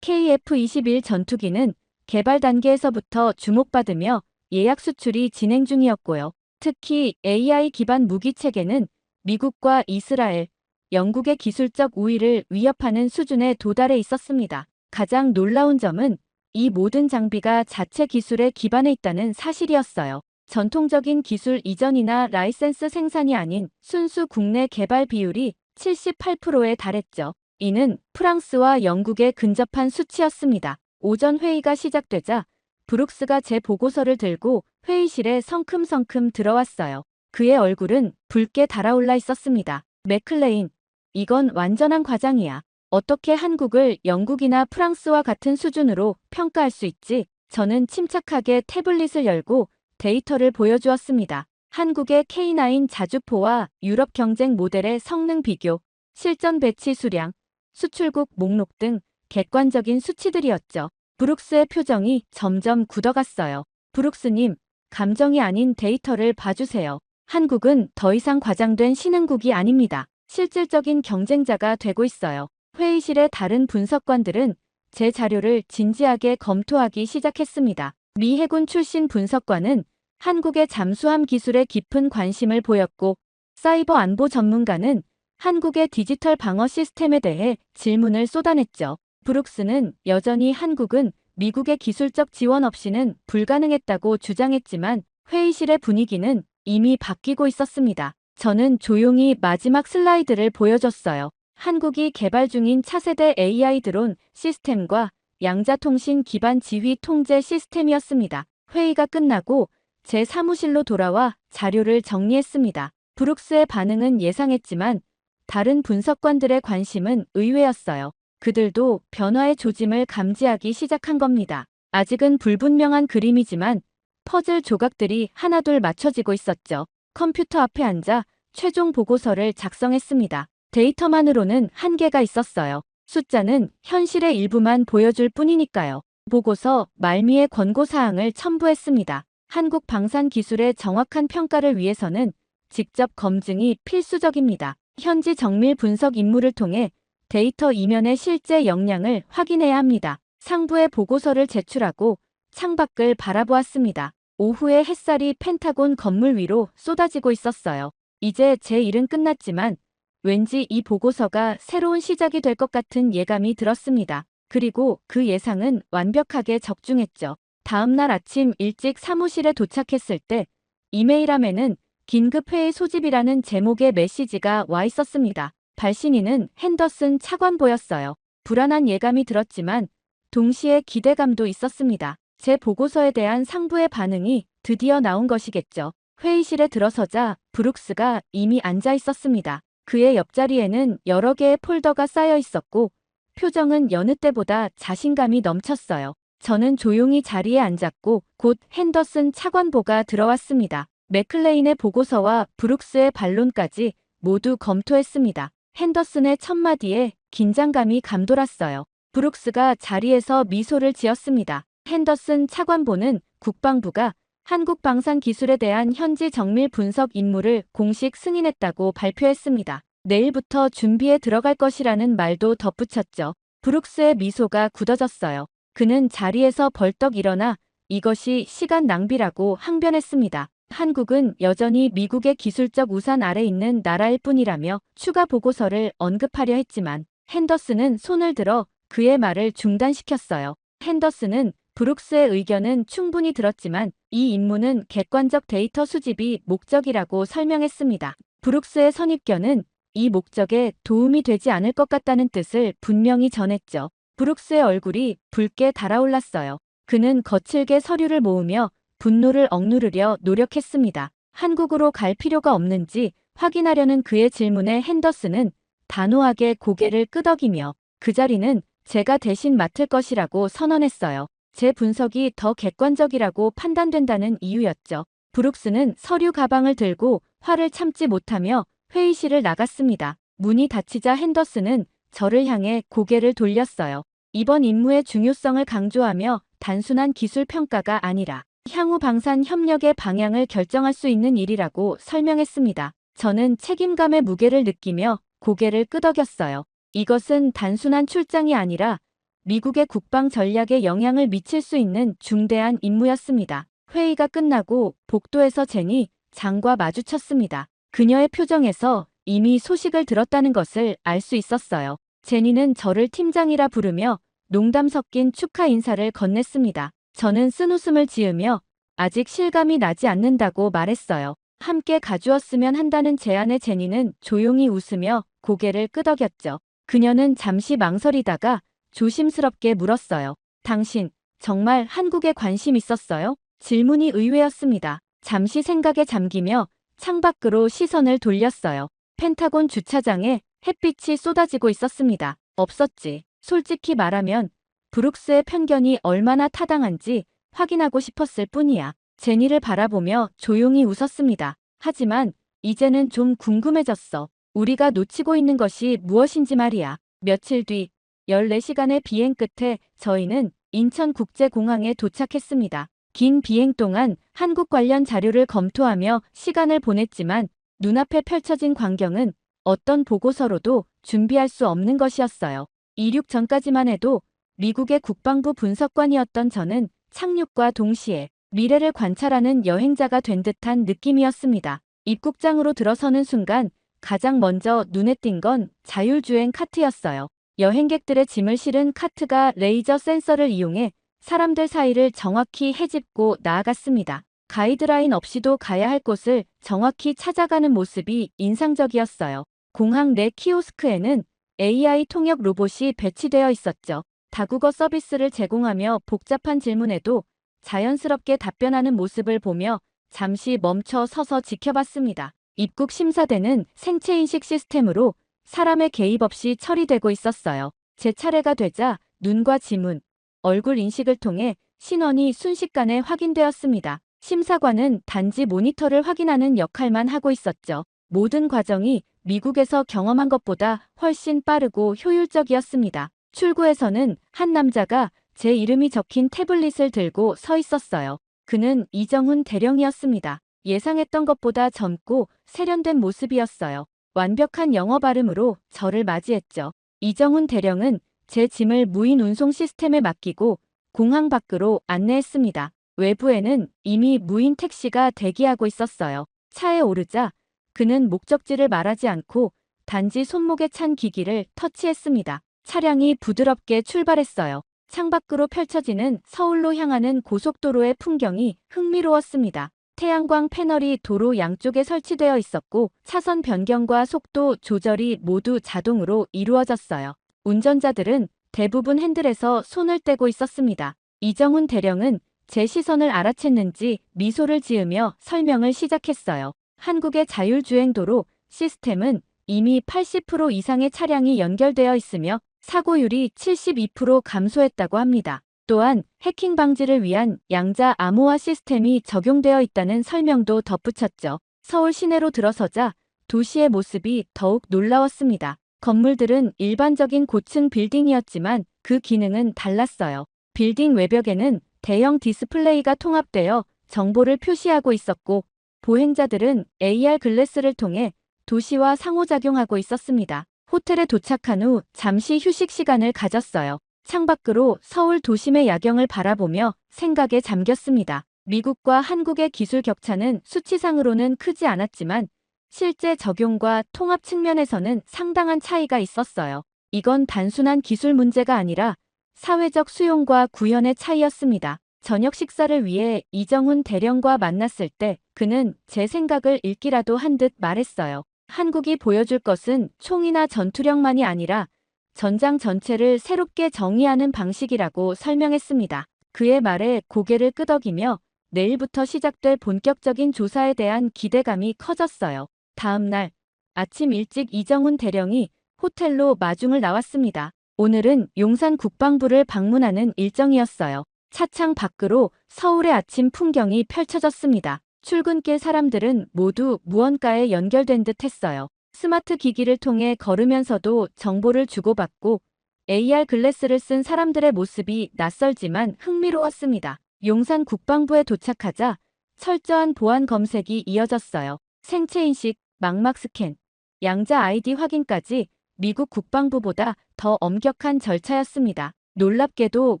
Speaker 5: KF-21 전투기는 개발 단계에서부터 주목받으며 예약 수출이 진행 중이었고요. 특히 AI 기반 무기 체계는 미국과 이스라엘, 영국의 기술적 우위를 위협하는 수준에 도달해 있었습니다. 가장 놀라운 점은 이 모든 장비가 자체 기술에 기반해 있다는 사실이었어요. 전통적인 기술 이전이나 라이센스 생산이 아닌 순수 국내 개발 비율이 78%에 달했죠. 이는 프랑스와 영국에 근접한 수치였습니다. 오전 회의가 시작되자 브룩스가 제 보고서를 들고 회의실에 성큼성큼 들어왔어요. 그의 얼굴은 붉게 달아올라 있었습니다. 맥클레인, 이건 완전한 과장이야. 어떻게 한국을 영국이나 프랑스와 같은 수준으로 평가할 수 있지? 저는 침착하게 태블릿을 열고 데이터를 보여주었습니다. 한국의 K9 자주포와 유럽 경쟁 모델의 성능 비교, 실전 배치 수량, 수출국 목록 등 객관적인 수치들이었죠. 브룩스의 표정이 점점 굳어갔어요. 브룩스님, 감정이 아닌 데이터를 봐주세요. 한국은 더 이상 과장된 신흥국이 아닙니다. 실질적인 경쟁자가 되고 있어요. 회의실의 다른 분석관들은 제 자료를 진지하게 검토하기 시작했습니다. 미 해군 출신 분석관은 한국의 잠수함 기술에 깊은 관심을 보였고, 사이버 안보 전문가는 한국의 디지털 방어 시스템에 대해 질문을 쏟아냈죠. 브룩스는 여전히 한국은 미국의 기술적 지원 없이는 불가능했다고 주장했지만 회의실의 분위기는 이미 바뀌고 있었습니다. 저는 조용히 마지막 슬라이드를 보여줬어요. 한국이 개발 중인 차세대 AI 드론 시스템과 양자통신 기반 지휘 통제 시스템이었습니다. 회의가 끝나고 제 사무실로 돌아와 자료를 정리했습니다. 브룩스의 반응은 예상했지만 다른 분석관들의 관심은 의외였어요. 그들도 변화의 조짐을 감지하기 시작한 겁니다. 아직은 불분명한 그림이지만 퍼즐 조각들이 하나둘 맞춰지고 있었죠. 컴퓨터 앞에 앉아 최종 보고서를 작성했습니다. 데이터만으로는 한계가 있었어요. 숫자는 현실의 일부만 보여줄 뿐이니까요. 보고서 말미에 권고사항을 첨부했습니다. 한국 방산 기술의 정확한 평가를 위해서는 직접 검증이 필수적입니다. 현지 정밀 분석 임무를 통해 데이터 이면의 실제 역량을 확인해야 합니다. 상부에 보고서를 제출하고 창밖을 바라보았습니다. 오후에 햇살이 펜타곤 건물 위로 쏟아지고 있었어요. 이제 제 일은 끝났지만 왠지 이 보고서가 새로운 시작이 될 것 같은 예감이 들었습니다. 그리고 그 예상은 완벽하게 적중했죠. 다음 날 아침 일찍 사무실에 도착했을 때 이메일함에는 긴급회의 소집이라는 제목의 메시지가 와 있었습니다. 발신인은 핸더슨 차관보였어요. 불안한 예감이 들었지만 동시에 기대감도 있었습니다. 제 보고서에 대한 상부의 반응이 드디어 나온 것이겠죠. 회의실에 들어서자 브룩스가 이미 앉아 있었습니다. 그의 옆자리에는 여러 개의 폴더가 쌓여 있었고 표정은 여느 때보다 자신감이 넘쳤어요. 저는 조용히 자리에 앉았고 곧 핸더슨 차관보가 들어왔습니다. 맥클레인의 보고서와 브룩스의 반론까지 모두 검토했습니다. 핸더슨의 첫마디에 긴장감이 감돌았어요. 브룩스가 자리에서 미소를 지었습니다. 핸더슨 차관보는 국방부가 한국 방산 기술에 대한 현지 정밀 분석 임무를 공식 승인했다고 발표했습니다. 내일부터 준비에 들어갈 것이라는 말도 덧붙였죠. 브룩스의 미소가 굳어졌어요. 그는 자리에서 벌떡 일어나 이것이 시간 낭비라고 항변했습니다. 한국은 여전히 미국의 기술적 우산 아래 있는 나라일 뿐이라며 추가 보고서를 언급하려 했지만 핸더슨은 손을 들어 그의 말을 중단시켰어요. 핸더슨은 브룩스의 의견은 충분히 들었지만 이 임무는 객관적 데이터 수집이 목적이라고 설명했습니다. 브룩스의 선입견은 이 목적에 도움이 되지 않을 것 같다는 뜻을 분명히 전했죠. 브룩스의 얼굴이 붉게 달아올랐어요. 그는 거칠게 서류를 모으며 분노를 억누르려 노력했습니다. 한국으로 갈 필요가 없는지 확인하려는 그의 질문에 핸더슨은 단호하게 고개를 끄덕이며 그 자리는 제가 대신 맡을 것이라고 선언했어요. 제 분석이 더 객관적이라고 판단된다는 이유였죠. 브룩스는 서류 가방을 들고 화를 참지 못하며 회의실을 나갔습니다. 문이 닫히자 핸더슨은 저를 향해 고개를 돌렸어요. 이번 임무의 중요성을 강조하며 단순한 기술 평가가 아니라 향후 방산 협력의 방향을 결정할 수 있는 일이라고 설명했습니다. 저는 책임감의 무게를 느끼며 고개를 끄덕였어요. 이것은 단순한 출장이 아니라 미국의 국방 전략에 영향을 미칠 수 있는 중대한 임무였습니다. 회의가 끝나고 복도에서 제니 장과 마주쳤습니다. 그녀의 표정에서 이미 소식을 들었다는 것을 알 수 있었어요. 제니는 저를 팀장이라 부르며 농담 섞인 축하 인사를 건넸습니다. 저는 쓴웃음을 지으며 아직 실감이 나지 않는다고 말했어요. 함께 가주었으면 한다는 제안에 제니는 조용히 웃으며 고개를 끄덕였죠. 그녀는 잠시 망설이다가 조심스럽게 물었어요. 당신 정말 한국에 관심 있었어요? 질문이 의외였습니다. 잠시 생각에 잠기며 창밖으로 시선을 돌렸어요. 펜타곤 주차장에 햇빛이 쏟아지고 있었습니다. 없었지. 솔직히 말하면 브룩스의 편견이 얼마나 타당한지 확인하고 싶었을 뿐이야. 제니를 바라보며 조용히 웃었습니다. 하지만 이제는 좀 궁금해졌어. 우리가 놓치고 있는 것이 무엇인지 말이야. 며칠 뒤 14시간의 비행 끝에 저희는 인천국제공항에 도착했습니다. 긴 비행 동안 한국 관련 자료를 검토하며 시간을 보냈지만 눈앞에 펼쳐진 광경은 어떤 보고서로도 준비할 수 없는 것이었어요. 이륙 전까지만 해도 미국의 국방부 분석관이었던 저는 착륙과 동시에 미래를 관찰하는 여행자가 된 듯한 느낌이었습니다. 입국장으로 들어서는 순간 가장 먼저 눈에 띈 건 자율주행 카트였어요. 여행객들의 짐을 실은 카트가 레이저 센서를 이용해 사람들 사이를 정확히 헤집고 나아갔습니다. 가이드라인 없이도 가야 할 곳을 정확히 찾아가는 모습이 인상적이었어요. 공항 내 키오스크에는 AI 통역 로봇이 배치되어 있었죠. 다국어 서비스를 제공하며 복잡한 질문에도 자연스럽게 답변하는 모습을 보며 잠시 멈춰 서서 지켜봤습니다. 입국 심사대는 생체인식 시스템으로 사람의 개입 없이 처리되고 있었어요. 제 차례가 되자 눈과 지문, 얼굴 인식을 통해 신원이 순식간에 확인되었습니다. 심사관은 단지 모니터를 확인하는 역할만 하고 있었죠. 모든 과정이 미국에서 경험한 것보다 훨씬 빠르고 효율적이었습니다. 출구에서는 한 남자가 제 이름이 적힌 태블릿을 들고 서 있었어요. 그는 이정훈 대령이었습니다. 예상했던 것보다 젊고 세련된 모습이었어요. 완벽한 영어 발음으로 저를 맞이했죠. 이정훈 대령은 제 짐을 무인 운송 시스템에 맡기고 공항 밖으로 안내했습니다. 외부에는 이미 무인 택시가 대기하고 있었어요. 차에 오르자 그는 목적지를 말하지 않고 단지 손목에 찬 기기를 터치했습니다. 차량이 부드럽게 출발했어요. 창밖으로 펼쳐지는 서울로 향하는 고속도로의 풍경이 흥미로웠습니다. 태양광 패널이 도로 양쪽에 설치되어 있었고 차선 변경과 속도 조절이 모두 자동으로 이루어졌어요. 운전자들은 대부분 핸들에서 손을 떼고 있었습니다. 이정훈 대령은 제 시선을 알아챘는지 미소를 지으며 설명을 시작했어요. 한국의 자율주행도로 시스템은 이미 80% 이상의 차량이 연결되어 있으며 사고율이 72% 감소했다고 합니다. 또한 해킹 방지를 위한 양자 암호화 시스템이 적용되어 있다는 설명도 덧붙였죠. 서울 시내로 들어서자 도시의 모습이 더욱 놀라웠습니다. 건물들은 일반적인 고층 빌딩이었지만 그 기능은 달랐어요. 빌딩 외벽에는 대형 디스플레이가 통합되어 정보를 표시하고 있었고 보행자들은 AR 글래스를 통해 도시와 상호작용하고 있었습니다. 호텔에 도착한 후 잠시 휴식 시간을 가졌어요. 창밖으로 서울 도심의 야경을 바라보며 생각에 잠겼습니다. 미국과 한국의 기술 격차는 수치상으로는 크지 않았지만 실제 적용과 통합 측면에서는 상당한 차이가 있었어요. 이건 단순한 기술 문제가 아니라 사회적 수용과 구현의 차이였습니다. 저녁 식사를 위해 이정훈 대령과 만났을 때 그는 제 생각을 읽기라도 한 듯 말했어요. 한국이 보여줄 것은 총이나 전투력만이 아니라 전장 전체를 새롭게 정의하는 방식이라고 설명했습니다. 그의 말에 고개를 끄덕이며 내일부터 시작될 본격적인 조사에 대한 기대감이 커졌어요. 다음 날 아침 일찍 이정훈 대령이 호텔로 마중을 나왔습니다. 오늘은 용산 국방부를 방문하는 일정이었어요. 차창 밖으로 서울의 아침 풍경이 펼쳐졌습니다. 출근길 사람들은 모두 무언가에 연결된 듯 했어요. 스마트 기기를 통해 걸으면서도 정보를 주고받고 AR 글래스를 쓴 사람들의 모습이 낯설지만 흥미로웠습니다. 용산 국방부에 도착하자 철저한 보안 검색이 이어졌어요. 생체인식, 망막 스캔, 양자 아이디 확인까지 미국 국방부보다 더 엄격한 절차였습니다. 놀랍게도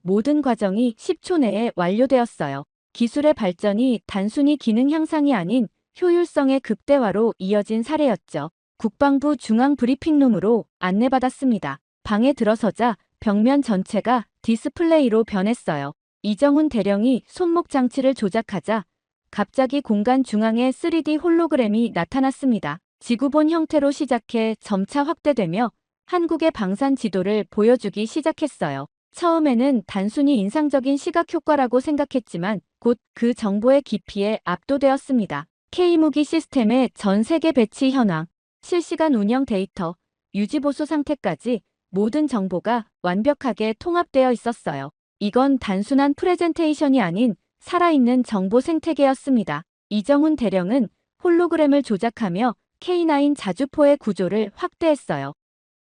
Speaker 5: 모든 과정이 10초 내에 완료되었어요. 기술의 발전이 단순히 기능 향상이 아닌 효율성의 극대화로 이어진 사례였죠. 국방부 중앙 브리핑룸으로 안내받았습니다. 방에 들어서자 벽면 전체가 디스플레이로 변했어요. 이정훈 대령이 손목 장치를 조작하자 갑자기 공간 중앙에 3D 홀로그램이 나타났습니다. 지구본 형태로 시작해 점차 확대되며 한국의 방산 지도를 보여주기 시작했어요. 처음에는 단순히 인상적인 시각 효과라고 생각했지만 곧 그 정보의 깊이에 압도되었습니다. K무기 시스템의 전 세계 배치 현황, 실시간 운영 데이터, 유지보수 상태까지 모든 정보가 완벽하게 통합되어 있었어요. 이건 단순한 프레젠테이션이 아닌 살아있는 정보 생태계였습니다. 이정훈 대령은 홀로그램을 조작하며 K9 자주포의 구조를 확대했어요.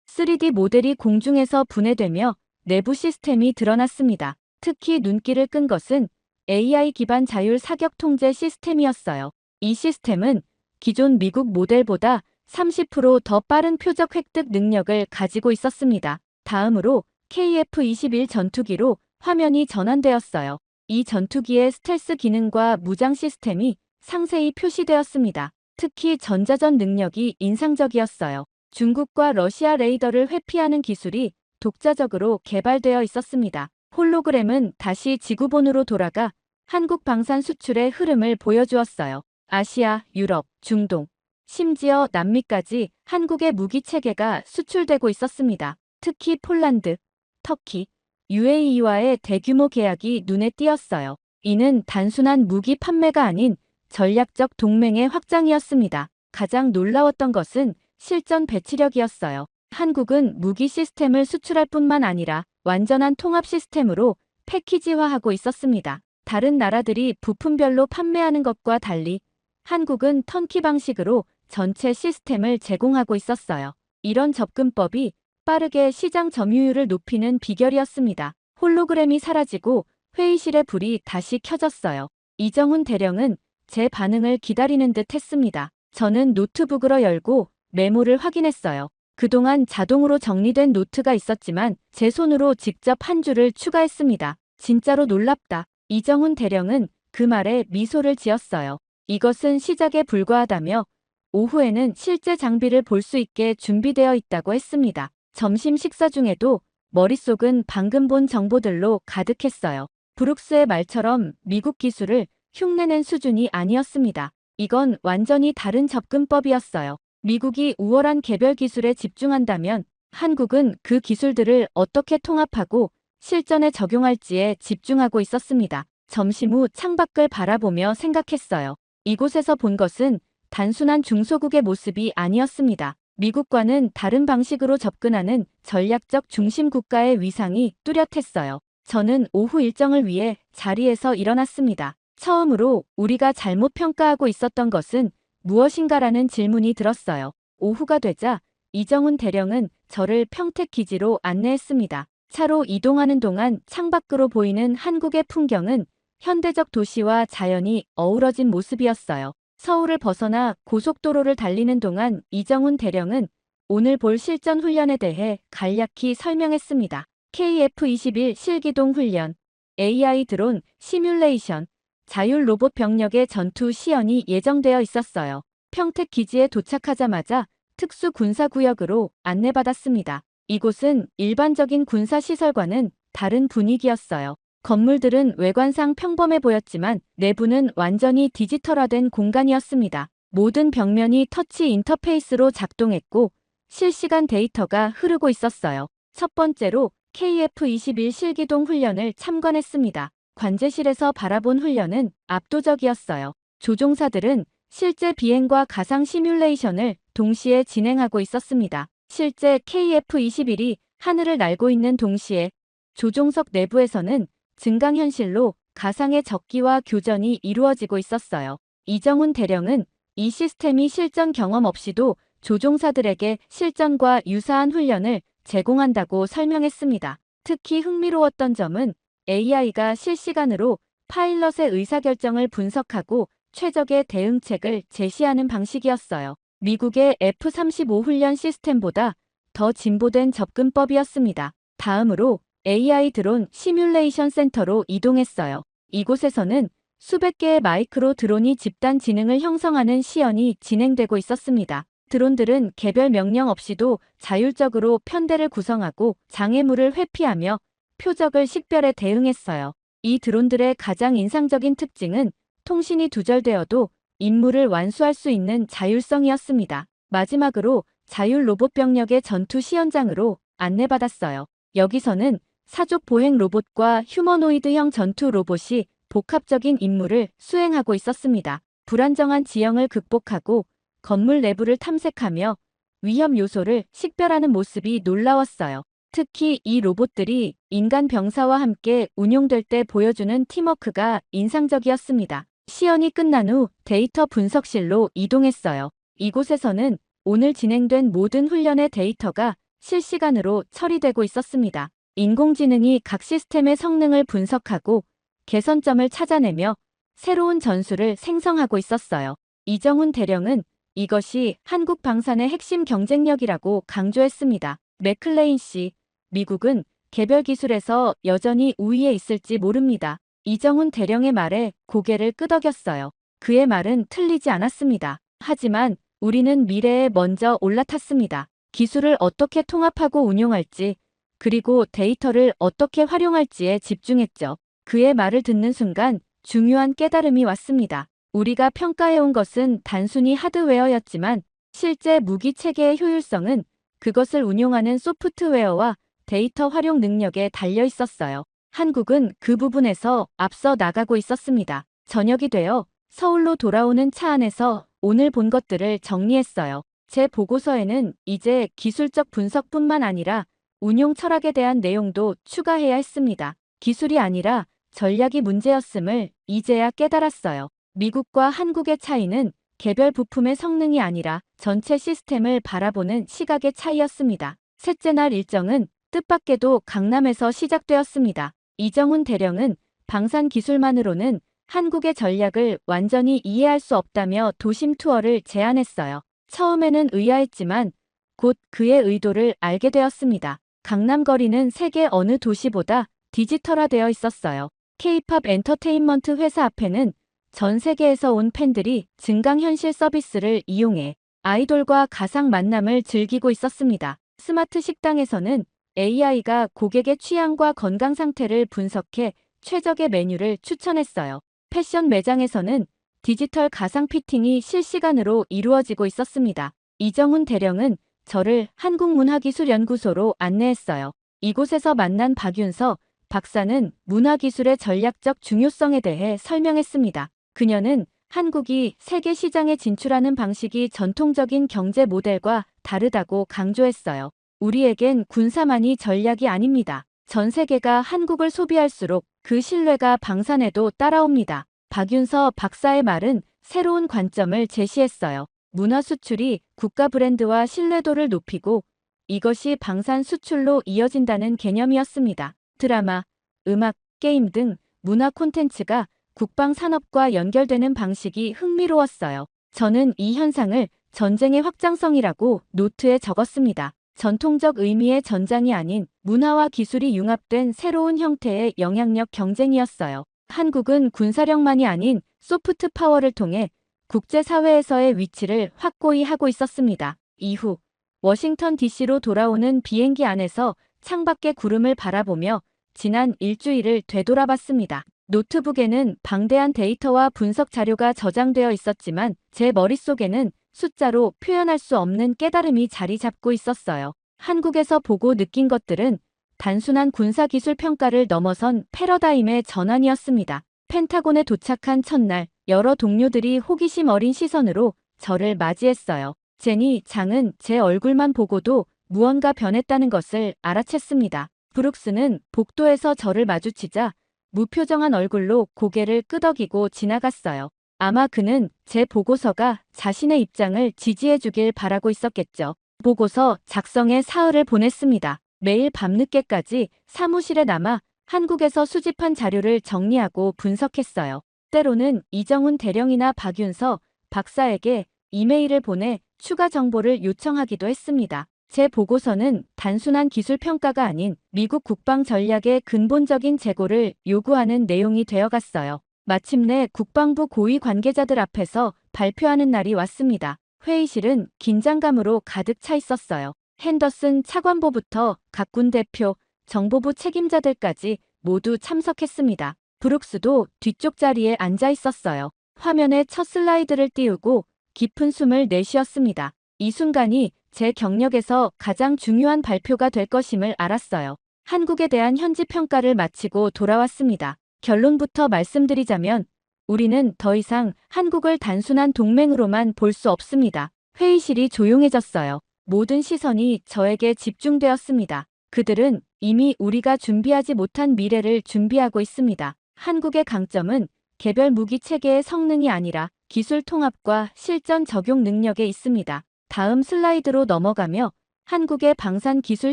Speaker 5: 3D 모델이 공중에서 분해되며 내부 시스템이 드러났습니다. 특히 눈길을 끈 것은 AI 기반 자율 사격 통제 시스템이었어요. 이 시스템은 기존 미국 모델보다 30% 더 빠른 표적 획득 능력을 가지고 있었습니다. 다음으로 KF-21 전투기로 화면이 전환되었어요. 이 전투기의 스텔스 기능과 무장 시스템이 상세히 표시되었습니다. 특히 전자전 능력이 인상적이었어요. 중국과 러시아 레이더를 회피하는 기술이 독자적으로 개발되어 있었습니다. 홀로그램은 다시 지구본으로 돌아가 한국 방산 수출의 흐름을 보여주었어요. 아시아, 유럽, 중동, 심지어 남미까지 한국의 무기 체계가 수출되고 있었습니다. 특히 폴란드, 터키, UAE와의 대규모 계약이 눈에 띄었어요. 이는 단순한 무기 판매가 아닌 전략적 동맹의 확장이었습니다. 가장 놀라웠던 것은 실전 배치력이었어요. 한국은 무기 시스템을 수출할 뿐만 아니라 완전한 통합 시스템으로 패키지화하고 있었습니다. 다른 나라들이 부품별로 판매하는 것과 달리 한국은 턴키 방식으로 전체 시스템을 제공하고 있었어요. 이런 접근법이 빠르게 시장 점유율을 높이는 비결이었습니다. 홀로그램이 사라지고 회의실의 불이 다시 켜졌어요. 이정훈 대령은 제 반응을 기다리는 듯 했습니다. 저는 노트북으로 열고 메모를 확인했어요. 그동안 자동으로 정리된 노트가 있었지만 제 손으로 직접 한 줄을 추가했습니다. 진짜로 놀랍다. 이정훈 대령은 그 말에 미소를 지었어요. 이것은 시작에 불과하다며 오후에는 실제 장비를 볼 수 있게 준비되어 있다고 했습니다. 점심 식사 중에도 머릿속은 방금 본 정보들로 가득했어요. 브룩스의 말처럼 미국 기술을 흉내낸 수준이 아니었습니다. 이건 완전히 다른 접근법이었어요. 미국이 우월한 개별 기술에 집중한다면 한국은 그 기술들을 어떻게 통합하고 실전에 적용할지에 집중하고 있었습니다. 점심 후 창밖을 바라보며 생각했어요. 이곳에서 본 것은 단순한 중소국의 모습이 아니었습니다. 미국과는 다른 방식으로 접근하는 전략적 중심 국가의 위상이 뚜렷했어요. 저는 오후 일정을 위해 자리에서 일어났습니다. 처음으로 우리가 잘못 평가하고 있었던 것은 무엇인가라는 질문이 들었어요. 오후가 되자 이정훈 대령은 저를 평택 기지로 안내했습니다. 차로 이동하는 동안 창밖으로 보이는 한국의 풍경은 현대적 도시와 자연이 어우러진 모습이었어요. 서울을 벗어나 고속도로를 달리는 동안 이정훈 대령은 오늘 볼 실전 훈련에 대해 간략히 설명했습니다. KF-21 실기동 훈련, AI 드론 시뮬레이션, 자율 로봇 병력의 전투 시연이 예정되어 있었어요. 평택 기지에 도착하자마자 특수 군사구역으로 안내받았습니다. 이곳은 일반적인 군사시설과는 다른 분위기였어요. 건물들은 외관상 평범해 보였지만 내부는 완전히 디지털화된 공간이었습니다. 모든 벽면이 터치 인터페이스로 작동했고 실시간 데이터가 흐르고 있었어요. 첫 번째로 KF-21 실기동 훈련을 참관했습니다. 관제실에서 바라본 훈련은 압도적이었어요. 조종사들은 실제 비행과 가상 시뮬레이션을 동시에 진행하고 있었습니다. 실제 KF-21이 하늘을 날고 있는 동시에 조종석 내부에서는 증강현실로 가상의 적기와 교전이 이루어지고 있었어요. 이정훈 대령은 이 시스템이 실전 경험 없이도 조종사들에게 실전과 유사한 훈련을 제공한다고 설명했습니다. 특히 흥미로웠던 점은 AI가 실시간으로 파일럿의 의사결정을 분석하고 최적의 대응책을 제시하는 방식이었어요. 미국의 F-35 훈련 시스템보다 더 진보된 접근법이었습니다. 다음으로 AI 드론 시뮬레이션 센터로 이동했어요. 이곳에서는 수백 개의 마이크로 드론이 집단 지능을 형성하는 시연이 진행되고 있었습니다. 드론들은 개별 명령 없이도 자율적으로 편대를 구성하고 장애물을 회피하며 표적을 식별해 대응했어요. 이 드론들의 가장 인상적인 특징은 통신이 두절되어도 임무를 완수할 수 있는 자율성이었습니다. 마지막으로 자율 로봇 병력의 전투 시연장으로 안내받았어요. 여기서는 사족 보행 로봇과 휴머노이드형 전투 로봇이 복합적인 임무를 수행하고 있었습니다. 불안정한 지형을 극복하고 건물 내부를 탐색하며 위험 요소를 식별하는 모습이 놀라웠어요. 특히 이 로봇들이 인간 병사와 함께 운용될 때 보여주는 팀워크가 인상적이었습니다. 시연이 끝난 후 데이터 분석실로 이동했어요. 이곳에서는 오늘 진행된 모든 훈련의 데이터가 실시간으로 처리되고 있었습니다. 인공지능이 각 시스템의 성능을 분석하고 개선점을 찾아내며 새로운 전술을 생성하고 있었어요. 이정훈 대령은 이것이 한국 방산의 핵심 경쟁력이라고 강조했습니다. 맥클레인 씨, 미국은 개별 기술에서 여전히 우위에 있을지 모릅니다. 이정훈 대령의 말에 고개를 끄덕였어요. 그의 말은 틀리지 않았습니다. 하지만 우리는 미래에 먼저 올라탔습니다. 기술을 어떻게 통합하고 운용할지, 그리고 데이터를 어떻게 활용할지에 집중했죠. 그의 말을 듣는 순간 중요한 깨달음이 왔습니다. 우리가 평가해온 것은 단순히 하드웨어였지만 실제 무기 체계의 효율성은 그것을 운용하는 소프트웨어와 데이터 활용 능력에 달려 있었어요. 한국은 그 부분에서 앞서 나가고 있었습니다. 저녁이 되어 서울로 돌아오는 차 안에서 오늘 본 것들을 정리했어요. 제 보고서에는 이제 기술적 분석뿐만 아니라 운용 철학에 대한 내용도 추가해야 했습니다. 기술이 아니라 전략이 문제였음을 이제야 깨달았어요. 미국과 한국의 차이는 개별 부품의 성능이 아니라 전체 시스템을 바라보는 시각의 차이였습니다. 셋째 날 일정은 뜻밖에도 강남에서 시작되었습니다. 이정훈 대령은 방산 기술만으로는 한국의 전략을 완전히 이해할 수 없다며 도심 투어를 제안했어요. 처음에는 의아했지만 곧 그의 의도를 알게 되었습니다. 강남 거리는 세계 어느 도시보다 디지털화되어 있었어요. K-팝 엔터테인먼트 회사 앞에는 전 세계에서 온 팬들이 증강현실 서비스를 이용해 아이돌과 가상 만남을 즐기고 있었습니다. 스마트 식당에서는 AI가 고객의 취향과 건강 상태를 분석해 최적의 메뉴를 추천했어요. 패션 매장에서는 디지털 가상 피팅이 실시간으로 이루어지고 있었습니다. 이정훈 대령은 저를 한국문화기술연구소로 안내했어요. 이곳에서 만난 박윤서 박사는 문화기술의 전략적 중요성에 대해 설명했습니다. 그녀는 한국이 세계 시장에 진출하는 방식이 전통적인 경제 모델과 다르다고 강조했어요. 우리에겐 군사만이 전략이 아닙니다. 전 세계가 한국을 소비할수록 그 신뢰가 방산에도 따라옵니다. 박윤서 박사의 말은 새로운 관점을 제시했어요. 문화 수출이 국가 브랜드와 신뢰도를 높이고 이것이 방산 수출로 이어진다는 개념이었습니다. 드라마, 음악, 게임 등 문화 콘텐츠가 국방 산업과 연결되는 방식이 흥미로웠어요. 저는 이 현상을 전쟁의 확장성이라고 노트에 적었습니다. 전통적 의미의 전장이 아닌 문화와 기술이 융합된 새로운 형태의 영향력 경쟁이었어요. 한국은 군사력만이 아닌 소프트 파워를 통해 국제사회에서의 위치를 확고히 하고 있었습니다. 이후 워싱턴 DC로 돌아오는 비행기 안에서 창밖의 구름을 바라보며 지난 일주일을 되돌아봤습니다. 노트북에는 방대한 데이터와 분석 자료가 저장되어 있었지만 제 머릿속에는 숫자로 표현할 수 없는 깨달음이 자리 잡고 있었어요. 한국에서 보고 느낀 것들은 단순한 군사기술 평가를 넘어선 패러다임의 전환이었습니다. 펜타곤에 도착한 첫날, 여러 동료들이 호기심 어린 시선으로 저를 맞이했어요. 제니 장은 제 얼굴만 보고도 무언가 변했다는 것을 알아챘습니다. 브룩스는 복도에서 저를 마주치자 무표정한 얼굴로 고개를 끄덕이고 지나갔어요. 아마 그는 제 보고서가 자신의 입장을 지지해주길 바라고 있었겠죠. 보고서 작성에 사흘을 보냈습니다. 매일 밤늦게까지 사무실에 남아 한국에서 수집한 자료를 정리하고 분석했어요. 때로는 이정훈 대령이나 박윤서 박사에게 이메일을 보내 추가 정보를 요청하기도 했습니다. 제 보고서는 단순한 기술 평가가 아닌 미국 국방 전략의 근본적인 재고를 요구하는 내용이 되어갔어요. 마침내 국방부 고위 관계자들 앞에서 발표하는 날이 왔습니다. 회의실은 긴장감으로 가득 차 있었어요. 핸더슨 차관보부터 각군 대표, 정보부 책임자들까지 모두 참석했습니다. 브룩스도 뒤쪽 자리에 앉아 있었어요. 화면에 첫 슬라이드를 띄우고 깊은 숨을 내쉬었습니다. 이 순간이 제 경력에서 가장 중요한 발표가 될 것임을 알았어요. 한국에 대한 현지 평가를 마치고 돌아왔습니다. 결론부터 말씀드리자면 우리는 더 이상 한국을 단순한 동맹으로만 볼 수 없습니다. 회의실이 조용해졌어요. 모든 시선이 저에게 집중되었습니다. 그들은 이미 우리가 준비하지 못한 미래를 준비하고 있습니다. 한국의 강점은 개별 무기 체계의 성능이 아니라 기술 통합과 실전 적용 능력에 있습니다. 다음 슬라이드로 넘어가며 한국의 방산 기술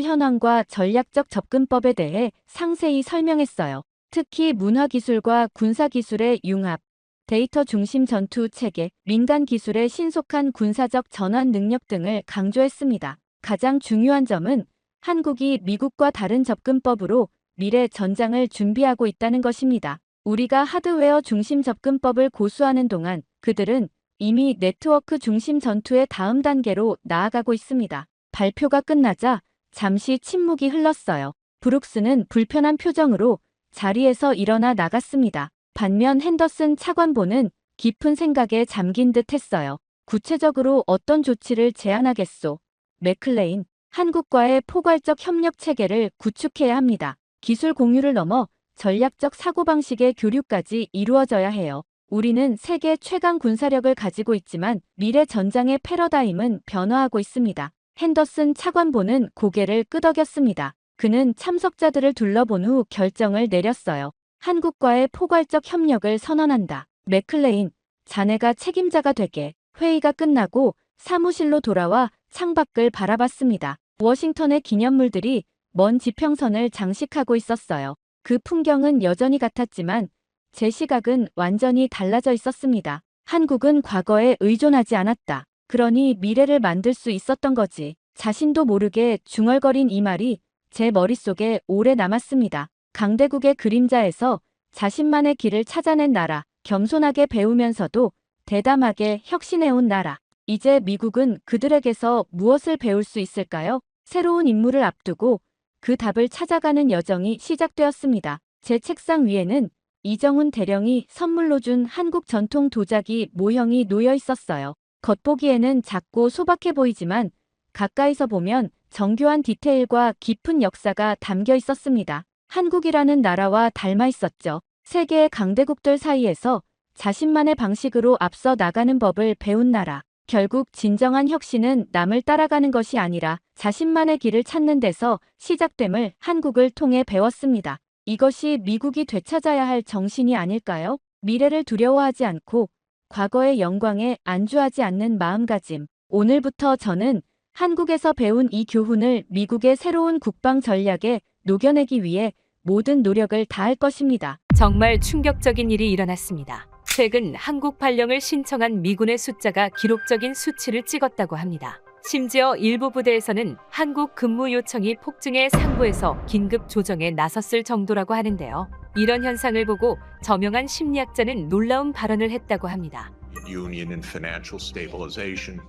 Speaker 5: 현황과 전략적 접근법에 대해 상세히 설명했어요. 특히 문화 기술과 군사 기술의 융합, 데이터 중심 전투 체계, 민간 기술의 신속한 군사적 전환 능력 등을 강조했습니다. 가장 중요한 점은 한국이 미국과 다른 접근법으로 미래 전장을 준비하고 있다는 것입니다. 우리가 하드웨어 중심 접근법을 고수하는 동안 그들은 이미 네트워크 중심 전투의 다음 단계로 나아가고 있습니다. 발표가 끝나자 잠시 침묵이 흘렀어요. 브룩스는 불편한 표정으로 자리에서 일어나 나갔습니다. 반면 핸더슨 차관보는 깊은 생각에 잠긴 듯 했어요. 구체적으로 어떤 조치를 제안하겠소? 맥클레인, 한국과의 포괄적 협력 체계를 구축해야 합니다. 기술 공유를 넘어 전략적 사고방식의 교류까지 이루어져야 해요. 우리는 세계 최강 군사력을 가지고 있지만 미래 전장의 패러다임은 변화하고 있습니다. 핸더슨 차관보는 고개를 끄덕였습니다. 그는 참석자들을 둘러본 후 결정을 내렸어요. 한국과의 포괄적 협력을 선언한다. 맥클레인, 자네가 책임자가 되게. 회의가 끝나고 사무실로 돌아와 창밖을 바라봤습니다. 워싱턴의 기념물들이 먼 지평선을 장식하고 있었어요. 그 풍경은 여전히 같았지만 제 시각은 완전히 달라져 있었습니다. 한국은 과거에 의존하지 않았다. 그러니 미래를 만들 수 있었던 거지. 자신도 모르게 중얼거린 이 말이 제 머릿속에 오래 남았습니다. 강대국의 그림자에서 자신만의 길을 찾아낸 나라, 겸손하게 배우면서도 대담하게 혁신해온 나라. 이제 미국은 그들에게서 무엇을 배울 수 있을까요? 새로운 임무를 앞두고 그 답을 찾아가는 여정이 시작되었습니다. 제 책상 위에는 이정훈 대령이 선물로 준 한국 전통 도자기 모형이 놓여 있었어요. 겉보기에는 작고 소박해 보이지만 가까이서 보면 정교한 디테일과 깊은 역사가 담겨 있었습니다. 한국이라는 나라와 닮아 있었죠. 세계의 강대국들 사이에서 자신만의 방식으로 앞서 나가는 법을 배운 나라. 결국 진정한 혁신은 남을 따라가는 것이 아니라 자신만의 길을 찾는 데서 시작됨을 한국을 통해 배웠습니다. 이것이 미국이 되찾아야 할 정신이 아닐까요? 미래를 두려워하지 않고 과거의 영광에 안주하지 않는 마음가짐. 오늘부터 저는 한국에서 배운 이 교훈을 미국의 새로운 국방 전략에 녹여내기 위해 모든 노력을 다할 것입니다.
Speaker 1: 정말 충격적인 일이 일어났습니다. 최근 한국 발령을 신청한 미군의 숫자가 기록적인 수치를 찍었다고 합니다. 심지어 일부 부대에서는 한국 근무 요청이 폭증해 상부에서 긴급 조정에 나섰을 정도라고 하는데요. 이런 현상을 보고 저명한 심리학자는 놀라운 발언을 했다고 합니다.
Speaker 6: Union in financial stabilization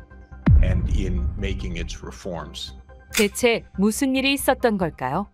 Speaker 6: and in making its reforms.
Speaker 1: 대체 무슨 일이 있었던 걸까요?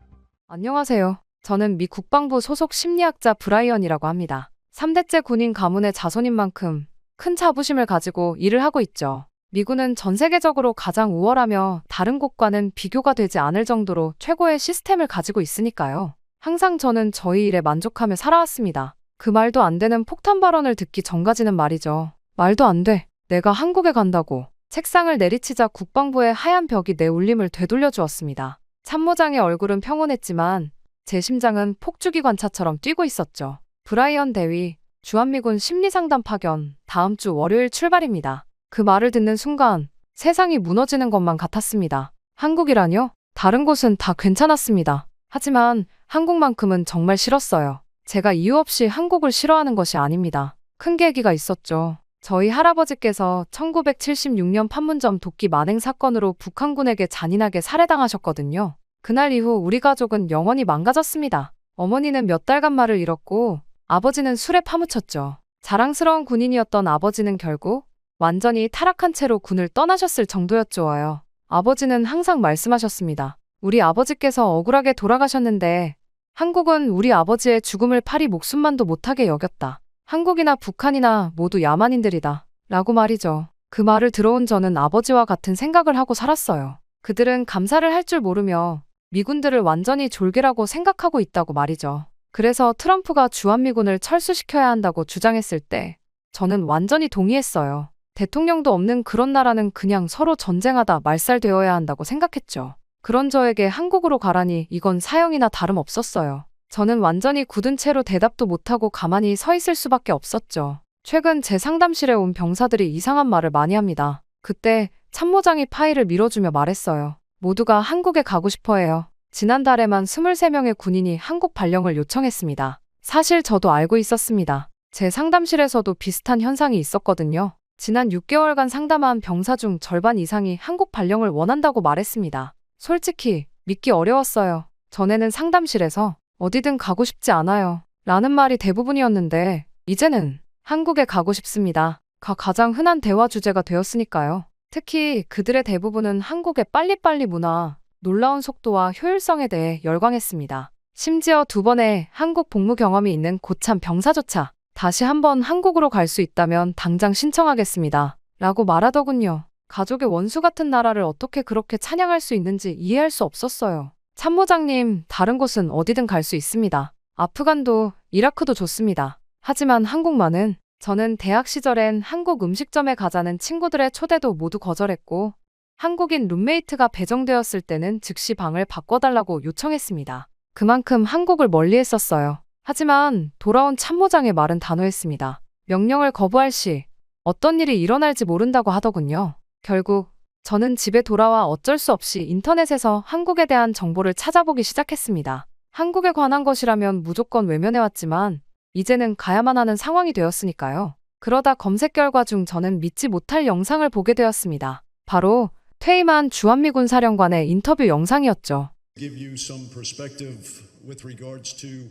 Speaker 7: 안녕하세요. 저는 미 국방부 소속 심리학자 브라이언이라고 합니다. 3대째 군인 가문의 자손인 만큼 큰 자부심을 가지고 일을 하고 있죠. 미군은 전 세계적으로 가장 우월하며 다른 곳과는 비교가 되지 않을 정도로 최고의 시스템을 가지고 있으니까요. 항상 저는 저희 일에 만족하며 살아왔습니다. 그 말도 안 되는 폭탄 발언을 듣기 전까지는 말이죠. 말도 안 돼. 내가 한국에 간다고. 책상을 내리치자 국방부의 하얀 벽이 내 울림을 되돌려 주었습니다. 참모장의 얼굴은 평온했지만 제 심장은 폭주기 관차처럼 뛰고 있었죠. 브라이언 대위, 주한미군 심리상담 파견, 다음 주 월요일 출발입니다. 그 말을 듣는 순간 세상이 무너지는 것만 같았습니다. 한국이라뇨? 다른 곳은 다 괜찮았습니다. 하지만 한국만큼은 정말 싫었어요. 제가 이유 없이 한국을 싫어하는 것이 아닙니다. 큰 계기가 있었죠. 저희 할아버지께서 1976년 판문점 도끼 만행 사건으로 북한군에게 잔인하게 살해당하셨거든요. 그날 이후 우리 가족은 영원히 망가졌습니다. 어머니는 몇 달간 말을 잃었고 아버지는 술에 파묻혔죠. 자랑스러운 군인이었던 아버지는 결국 완전히 타락한 채로 군을 떠나셨을 정도였죠. 아버지는 항상 말씀하셨습니다. 우리 아버지께서 억울하게 돌아가셨는데 한국은 우리 아버지의 죽음을 파리 목숨만도 못하게 여겼다. 한국이나 북한이나 모두 야만인들이다. 라고 말이죠. 그 말을 들어온 저는 아버지와 같은 생각을 하고 살았어요. 그들은 감사를 할 줄 모르며 미군들을 완전히 졸개라고 생각하고 있다고 말이죠. 그래서 트럼프가 주한미군을 철수시켜야 한다고 주장했을 때 저는 완전히 동의했어요. 대통령도 없는 그런 나라는 그냥 서로 전쟁하다 말살되어야 한다고 생각했죠. 그런 저에게 한국으로 가라니 이건 사형이나 다름없었어요. 저는 완전히 굳은 채로 대답도 못하고 가만히 서 있을 수밖에 없었죠. 최근 제 상담실에 온 병사들이 이상한 말을 많이 합니다. 그때 참모장이 파일을 밀어주며 말했어요. 모두가 한국에 가고 싶어해요. 지난달에만 23명의 군인이 한국 발령을 요청했습니다. 사실 저도 알고 있었습니다. 제 상담실에서도 비슷한 현상이 있었거든요. 지난 6개월간 상담한 병사 중 절반 이상이 한국 발령을 원한다고 말했습니다. 솔직히 믿기 어려웠어요. 전에는 상담실에서 어디든 가고 싶지 않아요. 라는 말이 대부분이었는데 이제는 한국에 가고 싶습니다. 가장 흔한 대화 주제가 되었으니까요. 특히 그들의 대부분은 한국의 빨리빨리 문화, 놀라운 속도와 효율성에 대해 열광했습니다. 심지어 2번의 한국 복무 경험이 있는 고참 병사조차 다시 한번 한국으로 갈 수 있다면 당장 신청하겠습니다. 라고 말하더군요. 가족의 원수 같은 나라를 어떻게 그렇게 찬양할 수 있는지 이해할 수 없었어요. 참모장님, 다른 곳은 어디든 갈 수 있습니다. 아프간도, 이라크도 좋습니다. 하지만 한국만은 저는 대학 시절엔 한국 음식점에 가자는 친구들의 초대도 모두 거절했고 한국인 룸메이트가 배정되었을 때는 즉시 방을 바꿔달라고 요청했습니다. 그만큼 한국을 멀리했었어요. 하지만 돌아온 참모장의 말은 단호했습니다. 명령을 거부할 시 어떤 일이 일어날지 모른다고 하더군요. 결국 저는 집에 돌아와 어쩔 수 없이 인터넷에서 한국에 대한 정보를 찾아보기 시작했습니다. 한국에 관한 것이라면 무조건 외면해왔지만 이제는 가야만 하는 상황이 되었으니까요. 그러다 검색 결과 중 저는 믿지 못할 영상을 보게 되었습니다. 바로 퇴임한 주한미군 사령관의 인터뷰 영상이었죠.
Speaker 2: Give you some perspective with regards to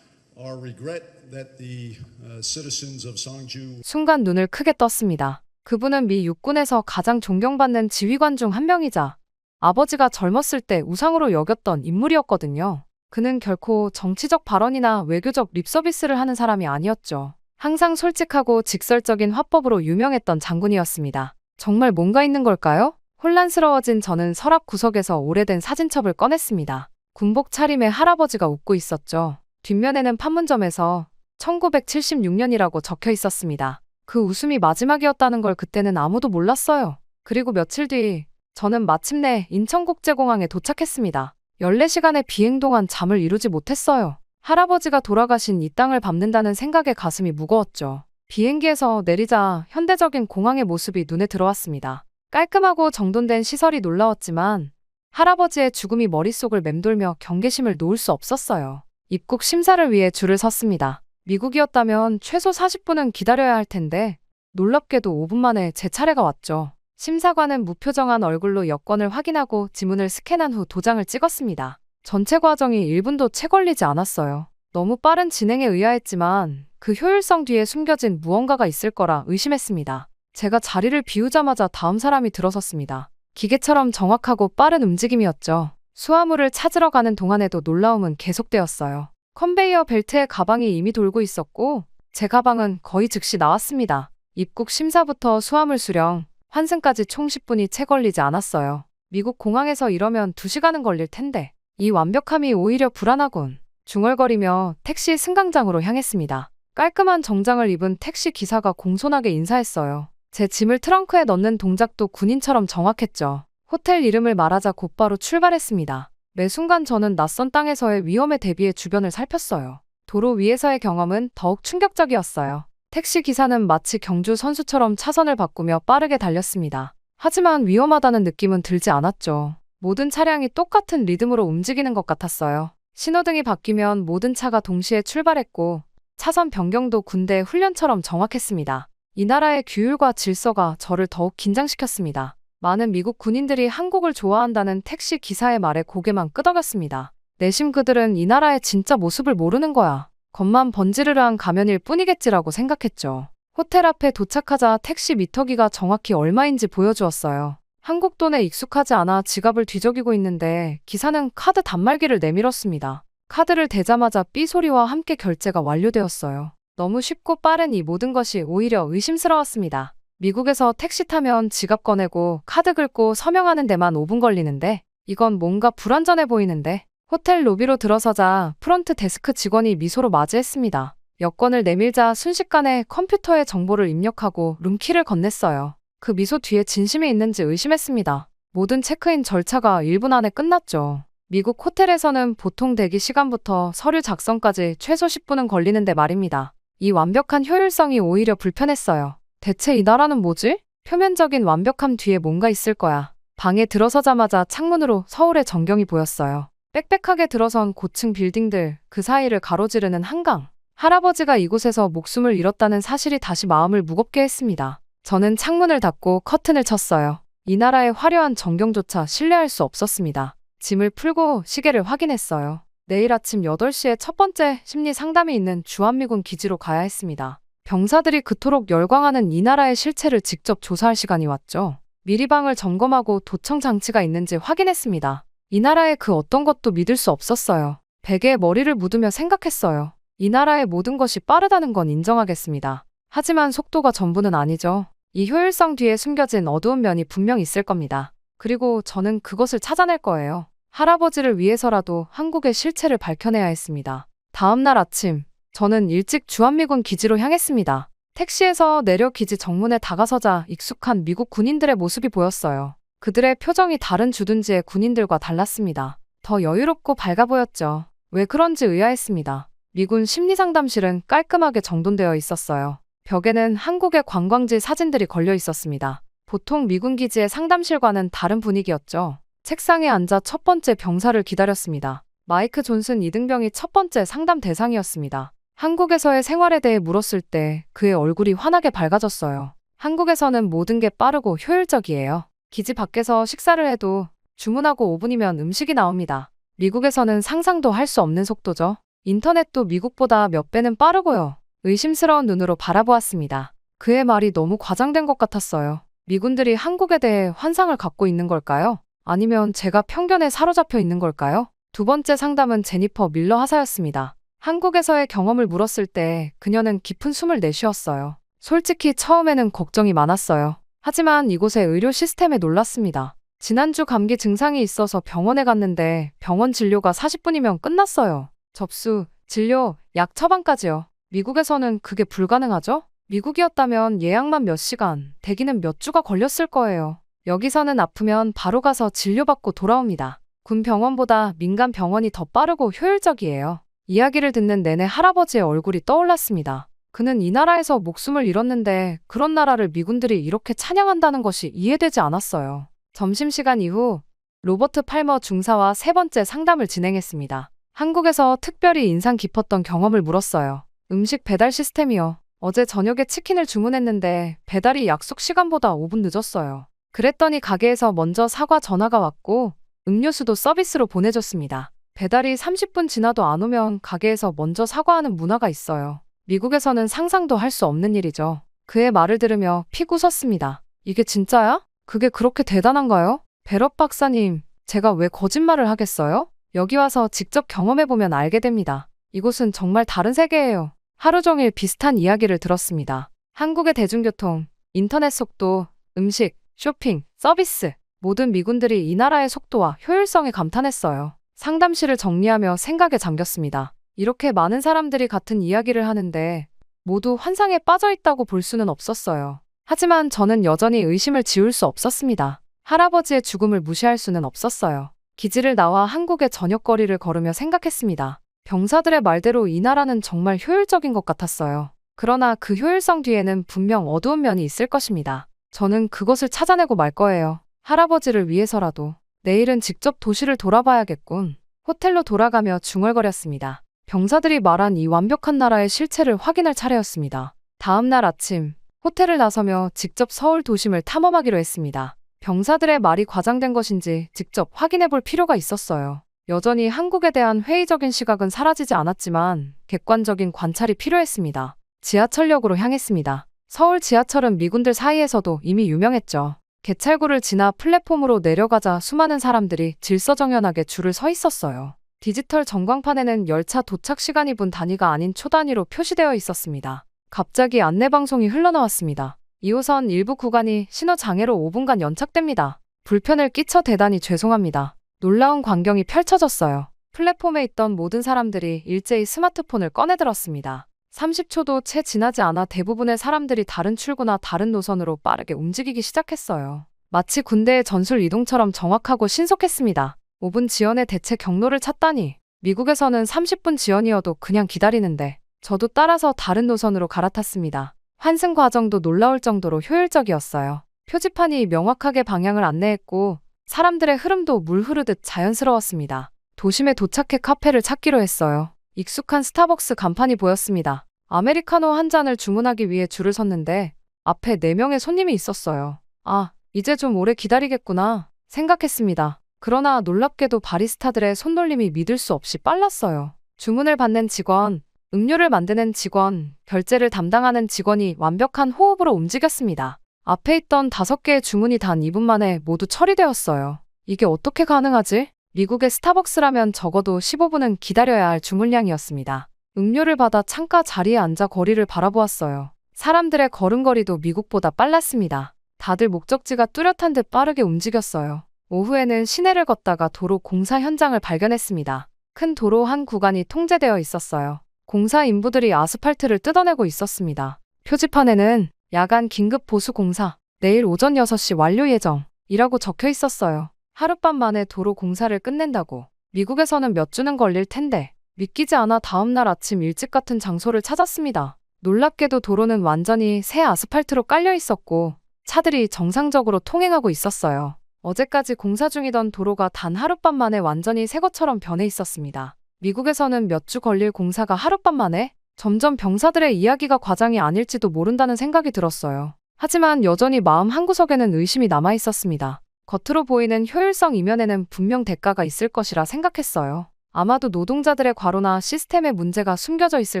Speaker 2: our regret that the citizens of Sangju
Speaker 7: 순간 눈을 크게 떴습니다. 그분은 미 육군에서 가장 존경받는 지휘관 중 한 명이자 아버지가 젊었을 때 우상으로 여겼던 인물이었거든요. 그는 결코 정치적 발언이나 외교적 립서비스를 하는 사람이 아니었죠. 항상 솔직하고 직설적인 화법으로 유명했던 장군이었습니다. 정말 뭔가 있는 걸까요? 혼란스러워진 저는 서랍 구석에서 오래된 사진첩을 꺼냈습니다. 군복 차림의 할아버지가 웃고 있었죠. 뒷면에는 판문점에서 1976년이라고 적혀 있었습니다. 그 웃음이 마지막이었다는 걸 그때는 아무도 몰랐어요. 그리고 며칠 뒤 저는 마침내 인천국제공항에 도착했습니다. 14시간의 비행 동안 잠을 이루지 못했어요. 할아버지가 돌아가신 이 땅을 밟는다는 생각에 가슴이 무거웠죠. 비행기에서 내리자 현대적인 공항의 모습이 눈에 들어왔습니다. 깔끔하고 정돈된 시설이 놀라웠지만 할아버지의 죽음이 머릿속을 맴돌며 경계심을 놓을 수 없었어요. 입국 심사를 위해 줄을 섰습니다. 미국이었다면 최소 40분은 기다려야 할 텐데 놀랍게도 5분 만에 제 차례가 왔죠. 심사관은 무표정한 얼굴로 여권을 확인하고 지문을 스캔한 후 도장을 찍었습니다. 전체 과정이 1분도 채 걸리지 않았어요. 너무 빠른 진행에 의아했지만 그 효율성 뒤에 숨겨진 무언가가 있을 거라 의심했습니다. 제가 자리를 비우자마자 다음 사람이 들어섰습니다. 기계처럼 정확하고 빠른 움직임이었죠. 수화물을 찾으러 가는 동안에도 놀라움은 계속되었어요. 컨베이어 벨트에 가방이 이미 돌고 있었고 제 가방은 거의 즉시 나왔습니다. 입국 심사부터 수화물 수령, 환승까지 총 10분이 채 걸리지 않았어요. 미국 공항에서 이러면 2시간은 걸릴 텐데 이 완벽함이 오히려 불안하군. 중얼거리며 택시 승강장으로 향했습니다. 깔끔한 정장을 입은 택시 기사가 공손하게 인사했어요. 제 짐을 트렁크에 넣는 동작도 군인처럼 정확했죠. 호텔 이름을 말하자 곧바로 출발했습니다. 매 순간 저는 낯선 땅에서의 위험에 대비해 주변을 살폈어요. 도로 위에서의 경험은 더욱 충격적이었어요. 택시 기사는 마치 경주 선수처럼 차선을 바꾸며 빠르게 달렸습니다. 하지만 위험하다는 느낌은 들지 않았죠. 모든 차량이 똑같은 리듬으로 움직이는 것 같았어요. 신호등이 바뀌면 모든 차가 동시에 출발했고 차선 변경도 군대 훈련처럼 정확했습니다. 이 나라의 규율과 질서가 저를 더욱 긴장시켰습니다. 많은 미국 군인들이 한국을 좋아한다는 택시 기사의 말에 고개만 끄덕였습니다. 내심 그들은 이 나라의 진짜 모습을 모르는 거야. 겉만 번지르르한 가면일 뿐이겠지라고 생각했죠. 호텔 앞에 도착하자 택시 미터기가 정확히 얼마인지 보여주었어요. 한국 돈에 익숙하지 않아 지갑을 뒤적이고 있는데 기사는 카드 단말기를 내밀었습니다. 카드를 대자마자 삐 소리와 함께 결제가 완료되었어요. 너무 쉽고 빠른 이 모든 것이 오히려 의심스러웠습니다. 미국에서 택시 타면 지갑 꺼내고 카드 긁고 서명하는 데만 5분 걸리는데 이건 뭔가 불완전해 보이는데 호텔 로비로 들어서자 프론트 데스크 직원이 미소로 맞이했습니다. 여권을 내밀자 순식간에 컴퓨터에 정보를 입력하고 룸키를 건넸어요. 그 미소 뒤에 진심이 있는지 의심했습니다. 모든 체크인 절차가 1분 안에 끝났죠. 미국 호텔에서는 보통 대기 시간부터 서류 작성까지 최소 10분은 걸리는데 말입니다. 이 완벽한 효율성이 오히려 불편했어요. 대체 이 나라는 뭐지? 표면적인 완벽함 뒤에 뭔가 있을 거야. 방에 들어서자마자 창문으로 서울의 전경이 보였어요. 빽빽하게 들어선 고층 빌딩들, 그 사이를 가로지르는 한강. 할아버지가 이곳에서 목숨을 잃었다는 사실이 다시 마음을 무겁게 했습니다. 저는 창문을 닫고 커튼을 쳤어요. 이 나라의 화려한 전경조차 신뢰할 수 없었습니다. 짐을 풀고 시계를 확인했어요. 내일 아침 8시에 첫 번째 심리 상담이 있는 주한미군 기지로 가야 했습니다. 병사들이 그토록 열광하는 이 나라의 실체를 직접 조사할 시간이 왔죠. 미리 방을 점검하고 도청 장치가 있는지 확인했습니다. 이 나라의 그 어떤 것도 믿을 수 없었어요. 베개에 머리를 묻으며 생각했어요. 이 나라의 모든 것이 빠르다는 건 인정하겠습니다. 하지만 속도가 전부는 아니죠. 이 효율성 뒤에 숨겨진 어두운 면이 분명 있을 겁니다. 그리고 저는 그것을 찾아낼 거예요. 할아버지를 위해서라도 한국의 실체를 밝혀내야 했습니다. 다음 날 아침, 저는 일찍 주한미군 기지로 향했습니다. 택시에서 내려 기지 정문에 다가서자 익숙한 미국 군인들의 모습이 보였어요. 그들의 표정이 다른 주둔지의 군인들과 달랐습니다. 더 여유롭고 밝아 보였죠. 왜 그런지 의아했습니다. 미군 심리상담실은 깔끔하게 정돈되어 있었어요. 벽에는 한국의 관광지 사진들이 걸려 있었습니다. 보통 미군 기지의 상담실과는 다른 분위기였죠. 책상에 앉아 첫 번째 병사를 기다렸습니다. 마이크 존슨 이등병이 첫 번째 상담 대상이었습니다. 한국에서의 생활에 대해 물었을 때 그의 얼굴이 환하게 밝아졌어요. 한국에서는 모든 게 빠르고 효율적이에요. 기지 밖에서 식사를 해도 주문하고 5분이면 음식이 나옵니다. 미국에서는 상상도 할 수 없는 속도죠. 인터넷도 미국보다 몇 배는 빠르고요. 의심스러운 눈으로 바라보았습니다. 그의 말이 너무 과장된 것 같았어요. 미군들이 한국에 대해 환상을 갖고 있는 걸까요? 아니면 제가 편견에 사로잡혀 있는 걸까요? 두 번째 상담은 제니퍼 밀러 하사였습니다. 한국에서의 경험을 물었을 때 그녀는 깊은 숨을 내쉬었어요. 솔직히 처음에는 걱정이 많았어요. 하지만 이곳의 의료 시스템에 놀랐습니다. 지난주 감기 증상이 있어서 병원에 갔는데 병원 진료가 40분이면 끝났어요. 접수, 진료, 약 처방까지요. 미국에서는 그게 불가능하죠? 미국이었다면 예약만 몇 시간, 대기는 몇 주가 걸렸을 거예요. 여기서는 아프면 바로 가서 진료받고 돌아옵니다. 군 병원보다 민간 병원이 더 빠르고 효율적이에요. 이야기를 듣는 내내 할아버지의 얼굴이 떠올랐습니다. 그는 이 나라에서 목숨을 잃었는데 그런 나라를 미군들이 이렇게 찬양한다는 것이 이해되지 않았어요. 점심시간 이후 로버트 팔머 중사와 세 번째 상담을 진행했습니다. 한국에서 특별히 인상 깊었던 경험을 물었어요. 음식 배달 시스템이요. 어제 저녁에 치킨을 주문했는데 배달이 약속 시간보다 5분 늦었어요. 그랬더니 가게에서 먼저 사과 전화가 왔고 음료수도 서비스로 보내줬습니다. 배달이 30분 지나도 안 오면 가게에서 먼저 사과하는 문화가 있어요. 미국에서는 상상도 할 수 없는 일이죠. 그의 말을 들으며 픽 웃었습니다. 이게 진짜야? 그게 그렇게 대단한가요? 베럿 박사님, 제가 왜 거짓말을 하겠어요? 여기 와서 직접 경험해보면 알게 됩니다. 이곳은 정말 다른 세계예요. 하루 종일 비슷한 이야기를 들었습니다. 한국의 대중교통, 인터넷 속도, 음식, 쇼핑, 서비스. 모든 미군들이 이 나라의 속도와 효율성에 감탄했어요. 상담실을 정리하며 생각에 잠겼습니다. 이렇게 많은 사람들이 같은 이야기를 하는데 모두 환상에 빠져 있다고 볼 수는 없었어요. 하지만 저는 여전히 의심을 지울 수 없었습니다. 할아버지의 죽음을 무시할 수는 없었어요. 기지를 나와 한국의 저녁거리를 걸으며 생각했습니다. 병사들의 말대로 이 나라는 정말 효율적인 것 같았어요. 그러나 그 효율성 뒤에는 분명 어두운 면이 있을 것입니다. 저는 그것을 찾아내고 말 거예요. 할아버지를 위해서라도. 내일은 직접 도시를 돌아봐야겠군. 호텔로 돌아가며 중얼거렸습니다. 병사들이 말한 이 완벽한 나라의 실체를 확인할 차례였습니다. 다음 날 아침, 호텔을 나서며 직접 서울 도심을 탐험하기로 했습니다. 병사들의 말이 과장된 것인지 직접 확인해 볼 필요가 있었어요. 여전히 한국에 대한 회의적인 시각은 사라지지 않았지만 객관적인 관찰이 필요했습니다. 지하철역으로 향했습니다. 서울 지하철은 미군들 사이에서도 이미 유명했죠. 개찰구를 지나 플랫폼으로 내려가자 수많은 사람들이 질서정연하게 줄을 서 있었어요. 디지털 전광판에는 열차 도착 시간이 분 단위가 아닌 초 단위로 표시되어 있었습니다. 갑자기 안내방송이 흘러나왔습니다. 2호선 일부 구간이 신호장애로 5분간 연착됩니다. 불편을 끼쳐 대단히 죄송합니다. 놀라운 광경이 펼쳐졌어요. 플랫폼에 있던 모든 사람들이 일제히 스마트폰을 꺼내들었습니다. 30초도 채 지나지 않아 대부분의 사람들이 다른 출구나 다른 노선으로 빠르게 움직이기 시작했어요. 마치 군대의 전술 이동처럼 정확하고 신속했습니다. 5분 지연의 대체 경로를 찾다니. 미국에서는 30분 지연이어도 그냥 기다리는데 저도 따라서 다른 노선으로 갈아탔습니다. 환승 과정도 놀라울 정도로 효율적이었어요. 표지판이 명확하게 방향을 안내했고 사람들의 흐름도 물 흐르듯 자연스러웠습니다. 도심에 도착해 카페를 찾기로 했어요. 익숙한 스타벅스 간판이 보였습니다. 아메리카노 한 잔을 주문하기 위해 줄을 섰는데 앞에 4명의 손님이 있었어요. 아, 이제 좀 오래 기다리겠구나 생각했습니다. 그러나 놀랍게도 바리스타들의 손놀림이 믿을 수 없이 빨랐어요. 주문을 받는 직원, 음료를 만드는 직원, 결제를 담당하는 직원이 완벽한 호흡으로 움직였습니다. 앞에 있던 5개의 주문이 단 2분 만에 모두 처리되었어요. 이게 어떻게 가능하지? 미국의 스타벅스라면 적어도 15분은 기다려야 할 주문량이었습니다. 음료를 받아 창가 자리에 앉아 거리를 바라보았어요. 사람들의 걸음걸이도 미국보다 빨랐습니다. 다들 목적지가 뚜렷한 듯 빠르게 움직였어요. 오후에는 시내를 걷다가 도로 공사 현장을 발견했습니다. 큰 도로 한 구간이 통제되어 있었어요. 공사 인부들이 아스팔트를 뜯어내고 있었습니다. 표지판에는 야간 긴급 보수 공사, 내일 오전 6시 완료 예정이라고 적혀 있었어요. 하룻밤 만에 도로 공사를 끝낸다고. 미국에서는 몇 주는 걸릴 텐데 믿기지 않아 다음날 아침 일찍 같은 장소를 찾았습니다. 놀랍게도 도로는 완전히 새 아스팔트로 깔려 있었고 차들이 정상적으로 통행하고 있었어요. 어제까지 공사 중이던 도로가 단 하룻밤 만에 완전히 새 것처럼 변해 있었습니다. 미국에서는 몇 주 걸릴 공사가 하룻밤 만에? 점점 병사들의 이야기가 과장이 아닐지도 모른다는 생각이 들었어요. 하지만 여전히 마음 한구석에는 의심이 남아 있었습니다. 겉으로 보이는 효율성 이면에는 분명 대가가 있을 것이라 생각했어요. 아마도 노동자들의 과로나 시스템의 문제가 숨겨져 있을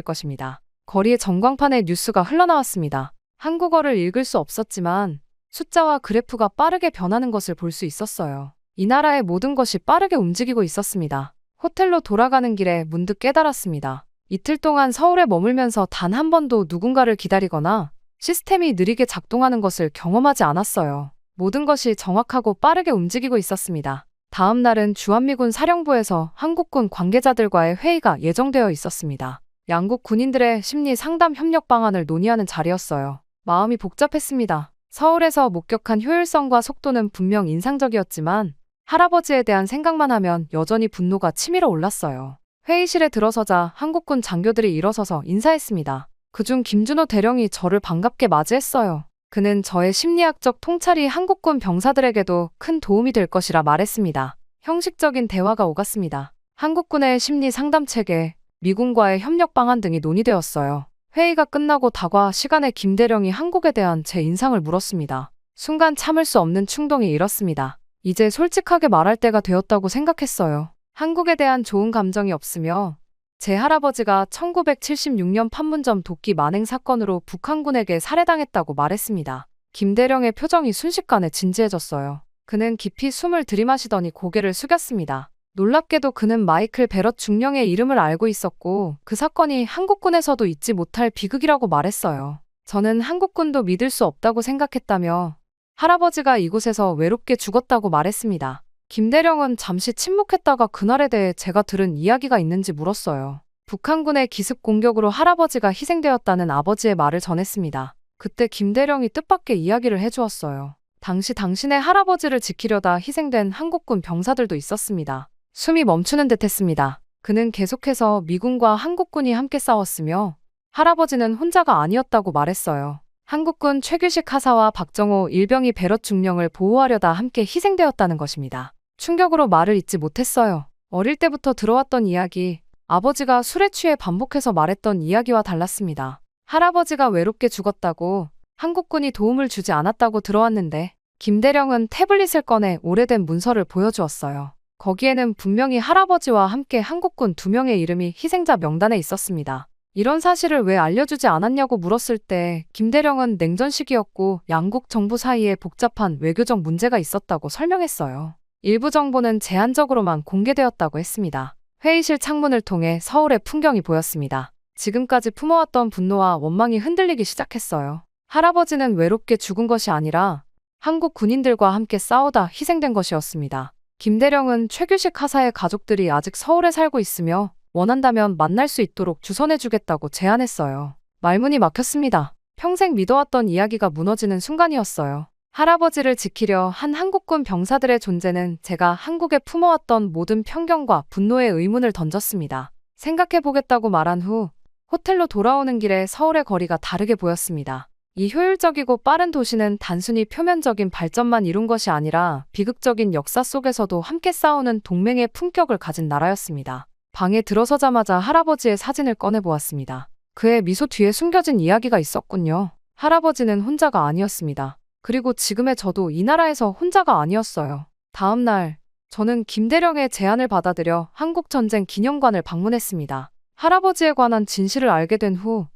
Speaker 7: 것입니다. 거리의 전광판에 뉴스가 흘러나왔습니다. 한국어를 읽을 수 없었지만 숫자와 그래프가 빠르게 변하는 것을 볼 수 있었어요. 이 나라의 모든 것이 빠르게 움직이고 있었습니다. 호텔로 돌아가는 길에 문득 깨달았습니다. 이틀 동안 서울에 머물면서 단 한 번도 누군가를 기다리거나 시스템이 느리게 작동하는 것을 경험하지 않았어요. 모든 것이 정확하고 빠르게 움직이고 있었습니다. 다음 날은 주한미군 사령부에서 한국군 관계자들과의 회의가 예정되어 있었습니다. 양국 군인들의 심리 상담 협력 방안을 논의하는 자리였어요. 마음이 복잡했습니다. 서울에서 목격한 효율성과 속도는 분명 인상적이었지만 할아버지에 대한 생각만 하면 여전히 분노가 치밀어 올랐어요. 회의실에 들어서자 한국군 장교들이 일어서서 인사했습니다. 그중 김준호 대령이 저를 반갑게 맞이했어요. 그는 저의 심리학적 통찰이 한국군 병사들에게도 큰 도움이 될 것이라 말했습니다. 형식적인 대화가 오갔습니다. 한국군의 심리 상담 체계, 미군과의 협력 방안 등이 논의되었어요. 회의가 끝나고 다과 시간에 김 대령이 한국에 대한 제 인상을 물었습니다. 순간 참을 수 없는 충동이 일었습니다. 이제 솔직하게 말할 때가 되었다고 생각했어요. 한국에 대한 좋은 감정이 없으며 제 할아버지가 1976년 판문점 도끼 만행 사건으로 북한군에게 살해당했다고 말했습니다. 김 대령의 표정이 순식간에 진지해졌어요. 그는 깊이 숨을 들이마시더니 고개를 숙였습니다. 놀랍게도 그는 마이클 베럿 중령의 이름을 알고 있었고 그 사건이 한국군에서도 잊지 못할 비극이라고 말했어요. 저는 한국군도 믿을 수 없다고 생각했다며 할아버지가 이곳에서 외롭게 죽었다고 말했습니다. 김 대령은 잠시 침묵했다가 그날에 대해 제가 들은 이야기가 있는지 물었어요. 북한군의 기습 공격으로 할아버지가 희생되었다는 아버지의 말을 전했습니다. 그때 김 대령이 뜻밖의 이야기를 해주었어요. 당시 당신의 할아버지를 지키려다 희생된 한국군 병사들도 있었습니다. 숨이 멈추는 듯 했습니다. 그는 계속해서 미군과 한국군이 함께 싸웠으며 할아버지는 혼자가 아니었다고 말했어요. 한국군 최규식 하사와 박정호 일병이 베럿 중령을 보호하려다 함께 희생되었다는 것입니다. 충격으로 말을 잇지 못했어요. 어릴 때부터 들어왔던 이야기, 아버지가 술에 취해 반복해서 말했던 이야기와 달랐습니다. 할아버지가 외롭게 죽었다고, 한국군이 도움을 주지 않았다고 들어왔는데 김대령은 태블릿을 꺼내 오래된 문서를 보여주었어요. 거기에는 분명히 할아버지와 함께 한국군 2명의 이름이 희생자 명단에 있었습니다. 이런 사실을 왜 알려주지 않았냐고 물었을 때 김대령은 냉전 시기였고 양국 정부 사이에 복잡한 외교적 문제가 있었다고 설명했어요. 일부 정보는 제한적으로만 공개되었다고 했습니다. 회의실 창문을 통해 서울의 풍경이 보였습니다. 지금까지 품어왔던 분노와 원망이 흔들리기 시작했어요. 할아버지는 외롭게 죽은 것이 아니라 한국 군인들과 함께 싸우다 희생된 것이었습니다. 김대령은 최규식 하사의 가족들이 아직 서울에 살고 있으며 원한다면 만날 수 있도록 주선해주겠다고 제안했어요. 말문이 막혔습니다. 평생 믿어왔던 이야기가 무너지는 순간이었어요. 할아버지를 지키려 한 한국군 병사들의 존재는 제가 한국에 품어왔던 모든 편견과 분노의 의문을 던졌습니다. 생각해보겠다고 말한 후 호텔로 돌아오는 길에 서울의 거리가 다르게 보였습니다. 이 효율적이고 빠른 도시는 단순히 표면적인 발전만 이룬 것이 아니라 비극적인 역사 속에서도 함께 싸우는 동맹의 품격을 가진 나라였습니다. 방에 들어서자마자 할아버지의 사진을 꺼내보았습니다. 그의 미소 뒤에 숨겨진 이야기가 있었군요. 할아버지는 혼자가 아니었습니다. 그리고 지금의 저도 이 나라에서 혼자가 아니었어요. 다음 날, 저는 김대령의 제안을 받아들여 한국전쟁 기념관을 방문했습니다. 할아버지에 관한 진실을 알게 된 후,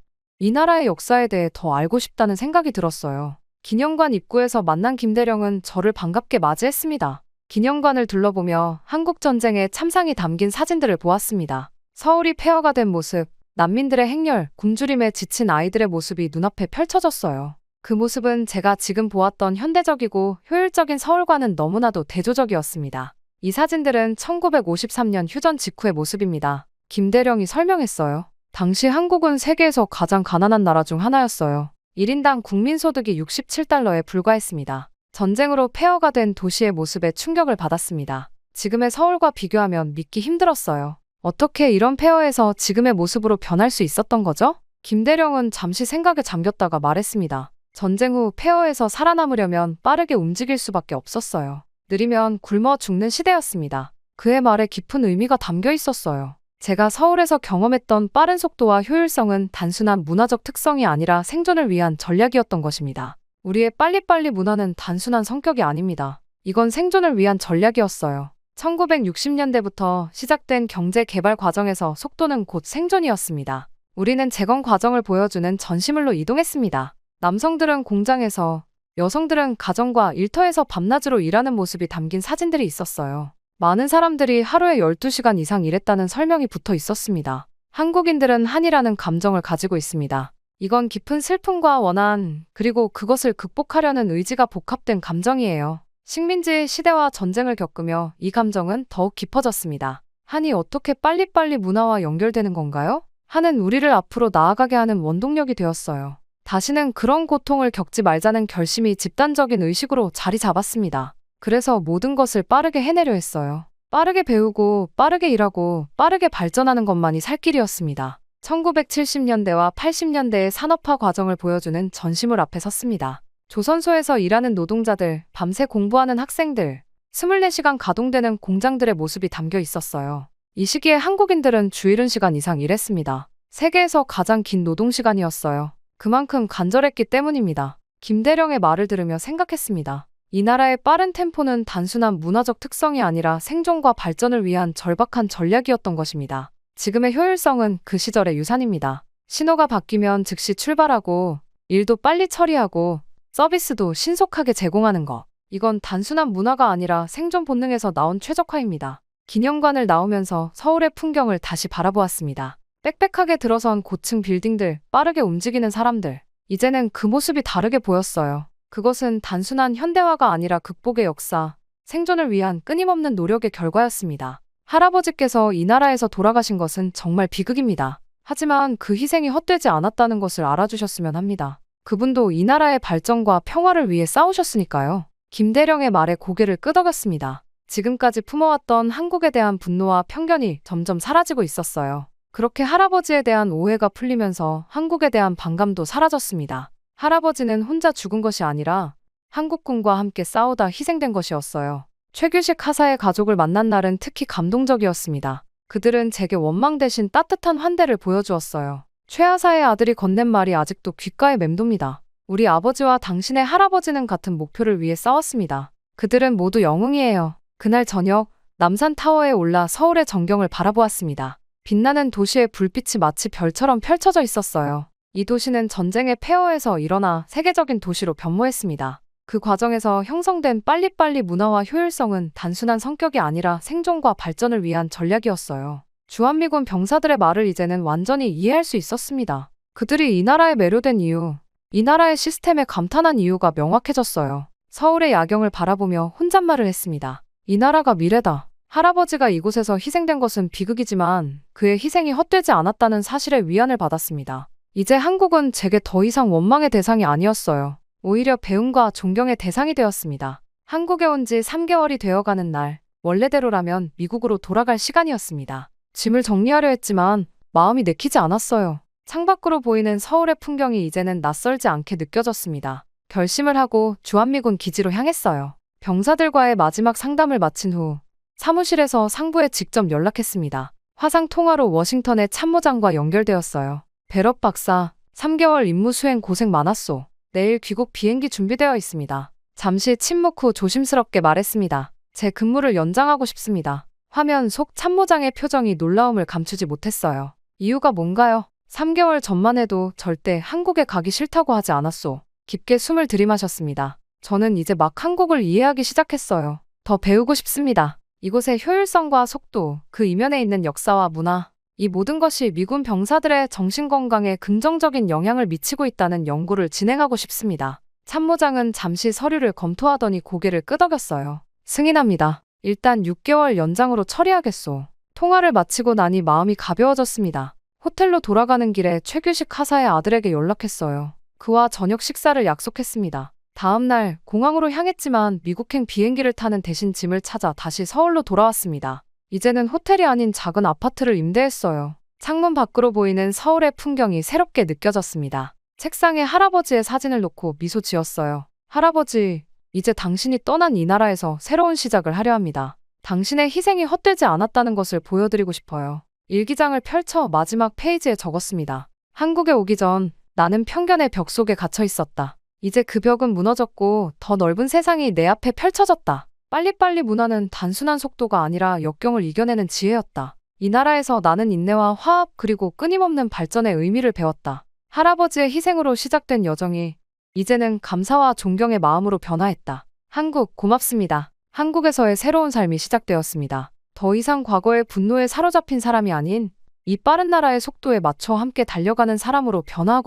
Speaker 7: 이 나라의 역사에 대해 더 알고 싶다는 생각이 들었어요. 기념관 입구에서 만난 김대령은 저를 반갑게 맞이했습니다. 기념관을 둘러보며 한국전쟁의 참상이 담긴 사진들을 보았습니다. 서울이 폐허가 된 모습, 난민들의 행렬, 굶주림에 지친 아이들의 모습이 눈앞에 펼쳐졌어요. 그 모습은 제가 지금 보았던 현대적이고 효율적인 서울과는 너무나도 대조적이었습니다. 이 사진들은 1953년 휴전 직후의 모습입니다. 김대령이 설명했어요. 당시 한국은 세계에서 가장 가난한 나라 중 하나였어요. 1인당 국민소득이 67달러에 불과했습니다. 전쟁으로 폐허가 된 도시의 모습에 충격을 받았습니다. 지금의 서울과 비교하면 믿기 힘들었어요. 어떻게 이런 폐허에서 지금의 모습으로 변할 수 있었던 거죠? 김대령은 잠시 생각에 잠겼다가 말했습니다. 전쟁 후 폐허에서 살아남으려면 빠르게 움직일 수밖에 없었어요. 느리면 굶어 죽는 시대였습니다. 그의 말에 깊은 의미가 담겨 있었어요. 제가 서울에서 경험했던 빠른 속도와 효율성은 단순한 문화적 특성이 아니라 생존을 위한 전략이었던 것입니다. 우리의 빨리빨리 문화는 단순한 성격이 아닙니다. 이건 생존을 위한 전략이었어요. 1960년대부터 시작된 경제 개발 과정에서 속도는 곧 생존이었습니다. 우리는 재건 과정을 보여주는 전시물로 이동했습니다. 남성들은 공장에서, 여성들은 가정과 일터에서 밤낮으로 일하는 모습이 담긴 사진들이 있었어요. 많은 사람들이 하루에 12시간 이상 일했다는 설명이 붙어 있었습니다. 한국인들은 한이라는 감정을 가지고 있습니다. 이건 깊은 슬픔과 원한, 그리고 그것을 극복하려는 의지가 복합된 감정이에요. 식민지 시대와 전쟁을 겪으며 이 감정은 더욱 깊어졌습니다. 한이 어떻게 빨리빨리 문화와 연결되는 건가요? 한은 우리를 앞으로 나아가게 하는 원동력이 되었어요. 다시는 그런 고통을 겪지 말자는 결심이 집단적인 의식으로 자리 잡았습니다. 그래서 모든 것을 빠르게 해내려 했어요. 빠르게 배우고, 빠르게 일하고, 빠르게 발전하는 것만이 살 길이었습니다. 1970년대와 80년대의 산업화 과정을 보여주는 전시물 앞에 섰습니다. 조선소에서 일하는 노동자들, 밤새 공부하는 학생들, 24시간 가동되는 공장들의 모습이 담겨 있었어요. 이 시기에 한국인들은 주 70시간 이상 일했습니다. 세계에서 가장 긴 노동시간이었어요. 그만큼 간절했기 때문입니다. 김대령의 말을 들으며 생각했습니다. 이 나라의 빠른 템포는 단순한 문화적 특성이 아니라 생존과 발전을 위한 절박한 전략이었던 것입니다. 지금의 효율성은 그 시절의 유산입니다. 신호가 바뀌면 즉시 출발하고, 일도 빨리 처리하고, 서비스도 신속하게 제공하는 것. 이건 단순한 문화가 아니라 생존 본능에서 나온 최적화입니다. 기념관을 나오면서 서울의 풍경을 다시 바라보았습니다. 빽빽하게 들어선 고층 빌딩들, 빠르게 움직이는 사람들. 이제는 그 모습이 다르게 보였어요. 그것은 단순한 현대화가 아니라 극복의 역사, 생존을 위한 끊임없는 노력의 결과였습니다. 할아버지께서 이 나라에서 돌아가신 것은 정말 비극입니다. 하지만 그 희생이 헛되지 않았다는 것을 알아주셨으면 합니다. 그분도 이 나라의 발전과 평화를 위해 싸우셨으니까요. 김대령의 말에 고개를 끄덕였습니다. 지금까지 품어왔던 한국에 대한 분노와 편견이 점점 사라지고 있었어요. 그렇게 할아버지에 대한 오해가 풀리면서 한국에 대한 반감도 사라졌습니다. 할아버지는 혼자 죽은 것이 아니라 한국군과 함께 싸우다 희생된 것이었어요. 최규식 하사의 가족을 만난 날은 특히 감동적이었습니다. 그들은 제게 원망 대신 따뜻한 환대를 보여주었어요. 최 하사의 아들이 건넨 말이 아직도 귓가에 맴돕니다. 우리 아버지와 당신의 할아버지는 같은 목표를 위해 싸웠습니다. 그들은 모두 영웅이에요. 그날 저녁 남산타워에 올라 서울의 전경을 바라보았습니다. 빛나는 도시의 불빛이 마치 별처럼 펼쳐져 있었어요. 이 도시는 전쟁의 폐허에서 일어나 세계적인 도시로 변모했습니다. 그 과정에서 형성된 빨리빨리 문화와 효율성은 단순한 성격이 아니라 생존과 발전을 위한 전략이었어요. 주한미군 병사들의 말을 이제는 완전히 이해할 수 있었습니다. 그들이 이 나라에 매료된 이유, 이 나라의 시스템에 감탄한 이유가 명확해졌어요. 서울의 야경을 바라보며 혼잣말을 했습니다. 이 나라가 미래다. 할아버지가 이곳에서 희생된 것은 비극이지만 그의 희생이 헛되지 않았다는 사실에 위안을 받았습니다. 이제 한국은 제게 더 이상 원망의 대상이 아니었어요. 오히려 배움과 존경의 대상이 되었습니다. 한국에 온 지 3개월이 되어가는 날, 원래대로라면 미국으로 돌아갈 시간이었습니다. 짐을 정리하려 했지만 마음이 내키지 않았어요. 창밖으로 보이는 서울의 풍경이 이제는 낯설지 않게 느껴졌습니다. 결심을 하고 주한미군 기지로 향했어요. 병사들과의 마지막 상담을 마친 후 사무실에서 상부에 직접 연락했습니다. 화상 통화로 워싱턴의 참모장과 연결되었어요. 베럿 박사, 3개월 임무 수행 고생 많았소. 내일 귀국 비행기 준비되어 있습니다. 잠시 침묵 후 조심스럽게 말했습니다. 제 근무를 연장하고 싶습니다. 화면 속 참모장의 표정이 놀라움을 감추지 못했어요. 이유가 뭔가요? 3개월 전만 해도 절대 한국에 가기 싫다고 하지 않았소. 깊게 숨을 들이마셨습니다. 저는 이제 막 한국을 이해하기 시작했어요. 더 배우고 싶습니다. 이곳의 효율성과 속도, 그 이면에 있는 역사와 문화, 이 모든 것이 미군 병사들의 정신건강에 긍정적인 영향을 미치고 있다는 연구를 진행하고 싶습니다. 참모장은 잠시 서류를 검토하더니 고개를 끄덕였어요. 승인합니다. 일단 6개월 연장으로 처리하겠소. 통화를 마치고 나니 마음이 가벼워졌습니다. 호텔로 돌아가는 길에 최규식 하사의 아들에게 연락했어요. 그와 저녁 식사를 약속했습니다. 다음 날 공항으로 향했지만 미국행 비행기를 타는 대신 짐을 찾아 다시 서울로 돌아왔습니다. 이제는 호텔이 아닌 작은 아파트를 임대했어요. 창문 밖으로 보이는 서울의 풍경이 새롭게 느껴졌습니다. 책상에 할아버지의 사진을 놓고 미소 지었어요. 할아버지, 이제 당신이 떠난 이 나라에서 새로운 시작을 하려 합니다. 당신의 희생이 헛되지 않았다는 것을 보여드리고 싶어요. 일기장을 펼쳐 마지막 페이지에 적었습니다. 한국에 오기 전 나는 편견의 벽 속에 갇혀 있었다. 이제 그 벽은 무너졌고 더 넓은 세상이 내 앞에 펼쳐졌다. 빨리빨리 문화는 단순한 속도가 아니라 역경을 이겨내는 지혜였다. 이 나라에서 나는 인내와 화합 그리고 끊임없는 발전의 의미를 배웠다. 할아버지의 희생으로 시작된 여정이 이제는 감사와 존경의 마음으로 변화했다. 한국 고맙습니다. 한국에서의 새로운 삶이 시작되었습니다. 더 이상 과거의 분노에 사로잡힌 사람이 아닌 이 빠른 나라의 속도에 맞춰 함께 달려가는 사람으로 변화하고 있습니다.